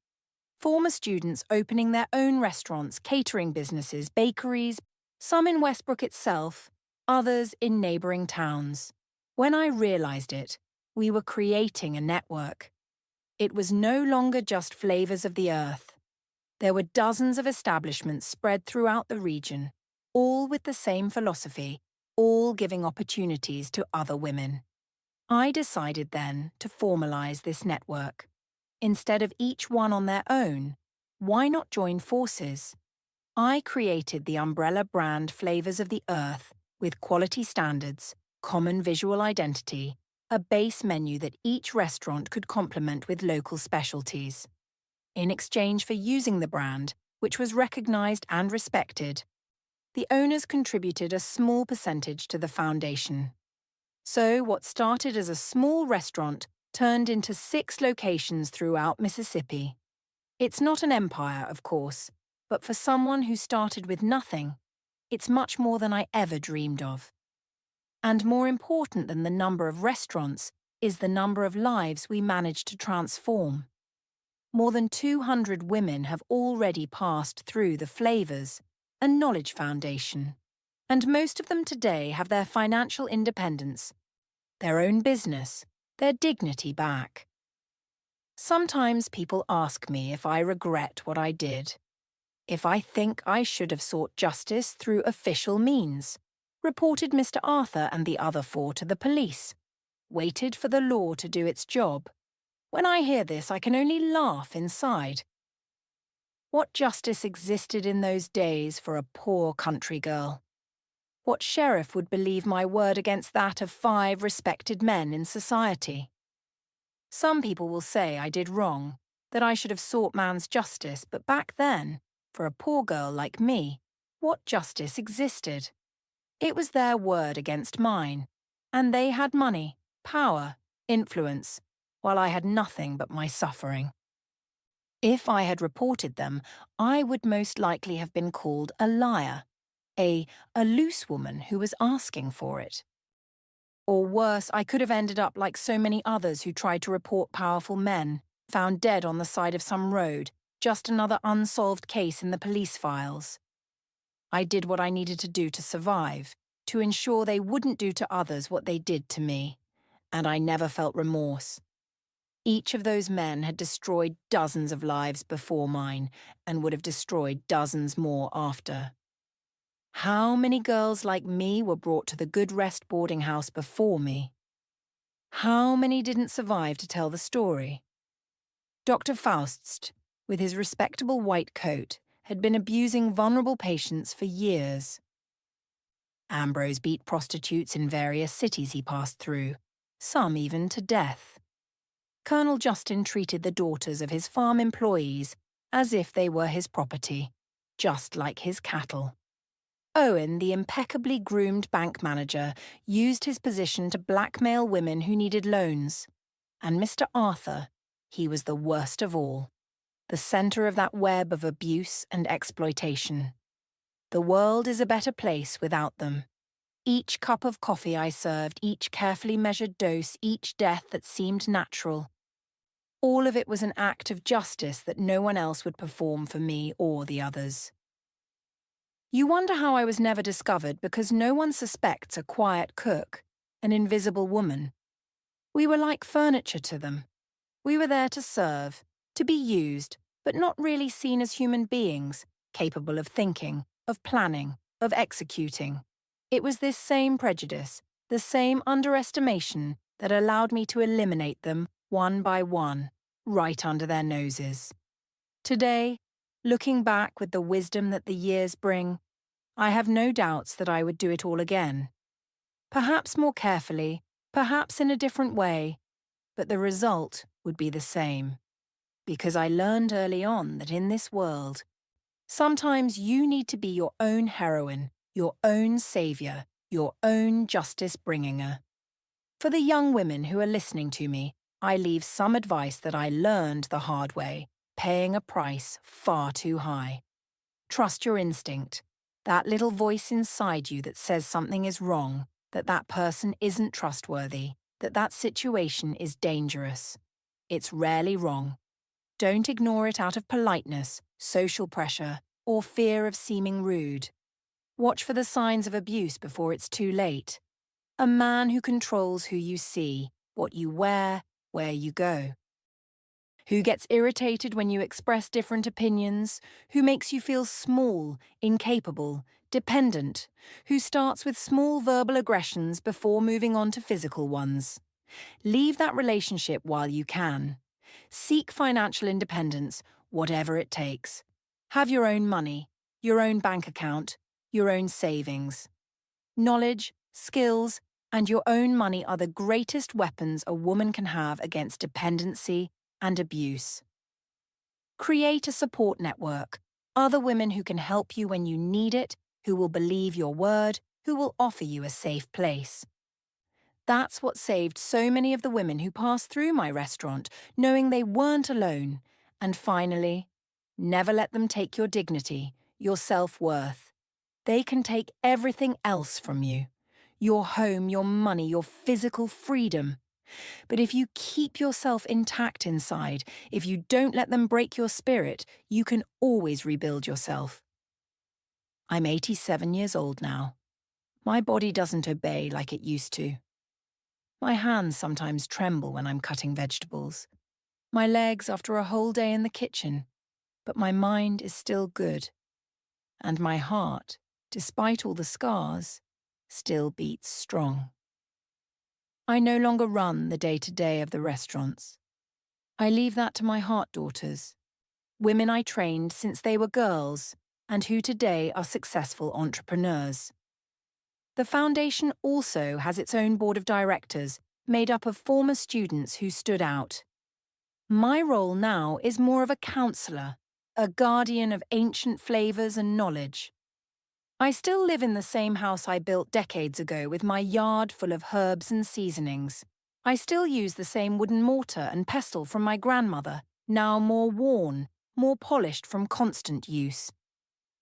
Former students opening their own restaurants, catering businesses, bakeries, some in Westbrook itself, others in neighbouring towns. When I realised it, we were creating a network. It was no longer just Flavours of the Earth. There were dozens of establishments spread throughout the region, all with the same philosophy, all giving opportunities to other women. I decided then to formalise this network. Instead of each one on their own, why not join forces? I created the umbrella brand Flavours of the Earth with quality standards, common visual identity, a base menu that each restaurant could complement with local specialties. In exchange for using the brand, which was recognised and respected, the owners contributed a small percentage to the foundation. So what started as a small restaurant turned into 6 locations throughout Mississippi. It's not an empire, of course, but for someone who started with nothing, it's much more than I ever dreamed of. And more important than the number of restaurants is the number of lives we managed to transform. More than 200 women have already passed through the Flavours and Knowledge Foundation, and most of them today have their financial independence, their own business, their dignity back. Sometimes people ask me if I regret what I did, if I think I should have sought justice through official means, reported Mr. Arthur and the other 4 to the police, waited for the law to do its job. When I hear this, I can only laugh inside. What justice existed in those days for a poor country girl? What sheriff would believe my word against that of 5 respected men in society? Some people will say I did wrong, that I should have sought man's justice, but back then, for a poor girl like me, what justice existed? It was their word against mine, and they had money, power, influence, while I had nothing but my suffering. If I had reported them, I would most likely have been called a liar, a, a loose woman who was asking for it. Or worse, I could have ended up like so many others who tried to report powerful men, found dead on the side of some road, just another unsolved case in the police files. I did what I needed to do to survive, to ensure they wouldn't do to others what they did to me, and I never felt remorse. Each of those men had destroyed dozens of lives before mine and would have destroyed dozens more after. How many girls like me were brought to the Good Rest boarding house before me? How many didn't survive to tell the story? Dr. Faustst, with his respectable white coat, had been abusing vulnerable patients for years. Ambrose beat prostitutes in various cities he passed through, some even to death. Colonel Justin treated the daughters of his farm employees as if they were his property, just like his cattle. Owen, the impeccably groomed bank manager, used his position to blackmail women who needed loans. And Mr. Arthur, he was the worst of all, the centre of that web of abuse and exploitation. The world is a better place without them. Each cup of coffee I served, each carefully measured dose, each death that seemed natural. All of it was an act of justice that no one else would perform for me or the others. You wonder how I was never discovered because no one suspects a quiet cook, an invisible woman. We were like furniture to them. We were there to serve, to be used, but not really seen as human beings, capable of thinking, of planning, of executing. It was this same prejudice, the same underestimation that allowed me to eliminate them one by one, right under their noses. Today, looking back with the wisdom that the years bring, I have no doubts that I would do it all again. Perhaps more carefully, perhaps in a different way, but the result would be the same. Because I learned early on that in this world, sometimes you need to be your own heroine, your own saviour, your own justice-bringinger. For the young women who are listening to me, I leave some advice that I learned the hard way, paying a price far too high. Trust your instinct, that little voice inside you that says something is wrong, that that person isn't trustworthy, that that situation is dangerous. It's rarely wrong. Don't ignore it out of politeness, social pressure, or fear of seeming rude. Watch for the signs of abuse before it's too late. A man who controls who you see, what you wear, where you go. Who gets irritated when you express different opinions, who makes you feel small, incapable, dependent, who starts with small verbal aggressions before moving on to physical ones. Leave that relationship while you can. Seek financial independence, whatever it takes. Have your own money, your own bank account, your own savings. Knowledge, skills, and your own money are the greatest weapons a woman can have against dependency and abuse. Create a support network, other women who can help you when you need it, who will believe your word, who will offer you a safe place. That's what saved so many of the women who passed through my restaurant, knowing they weren't alone. And finally, never let them take your dignity, your self-worth. They can take everything else from you. Your home, your money, your physical freedom. But if you keep yourself intact inside, if you don't let them break your spirit, you can always rebuild yourself. I'm 87 years old now. My body doesn't obey like it used to. My hands sometimes tremble when I'm cutting vegetables. My legs after a whole day in the kitchen. But my mind is still good. And my heart, despite all the scars, still beats strong. I no longer run the day-to-day of the restaurants. I leave that to my heart daughters, women I trained since they were girls and who today are successful entrepreneurs. The foundation also has its own board of directors made up of former students who stood out. My role now is more of a counsellor, a guardian of ancient flavours and knowledge. I still live in the same house I built decades ago with my yard full of herbs and seasonings. I still use the same wooden mortar and pestle from my grandmother, now more worn, more polished from constant use.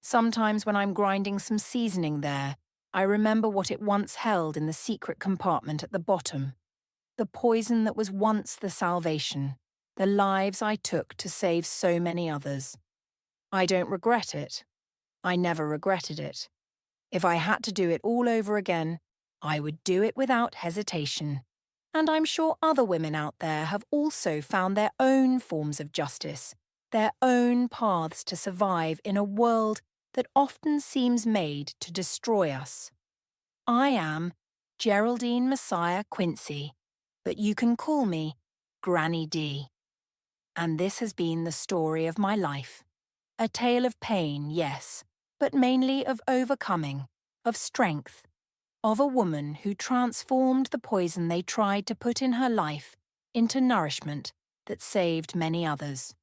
Sometimes when I'm grinding some seasoning there, I remember what it once held in the secret compartment at the bottom. The poison that was once the salvation, the lives I took to save so many others. I don't regret it. I never regretted it. If I had to do it all over again, I would do it without hesitation. And I'm sure other women out there have also found their own forms of justice, their own paths to survive in a world that often seems made to destroy us. I am Geraldine Messiah Quincy, but you can call me Granny D. And this has been the story of my life. A tale of pain, yes, but mainly of overcoming, of strength, of a woman who transformed the poison they tried to put in her life into nourishment that saved many others.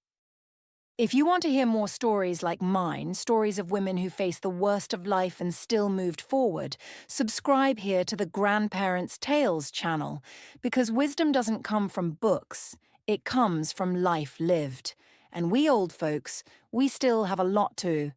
If you want to hear more stories like mine, stories of women who faced the worst of life and still moved forward, subscribe here to the Grandparents' Tales channel, because wisdom doesn't come from books, it comes from life lived. And we old folks, we still have a lot to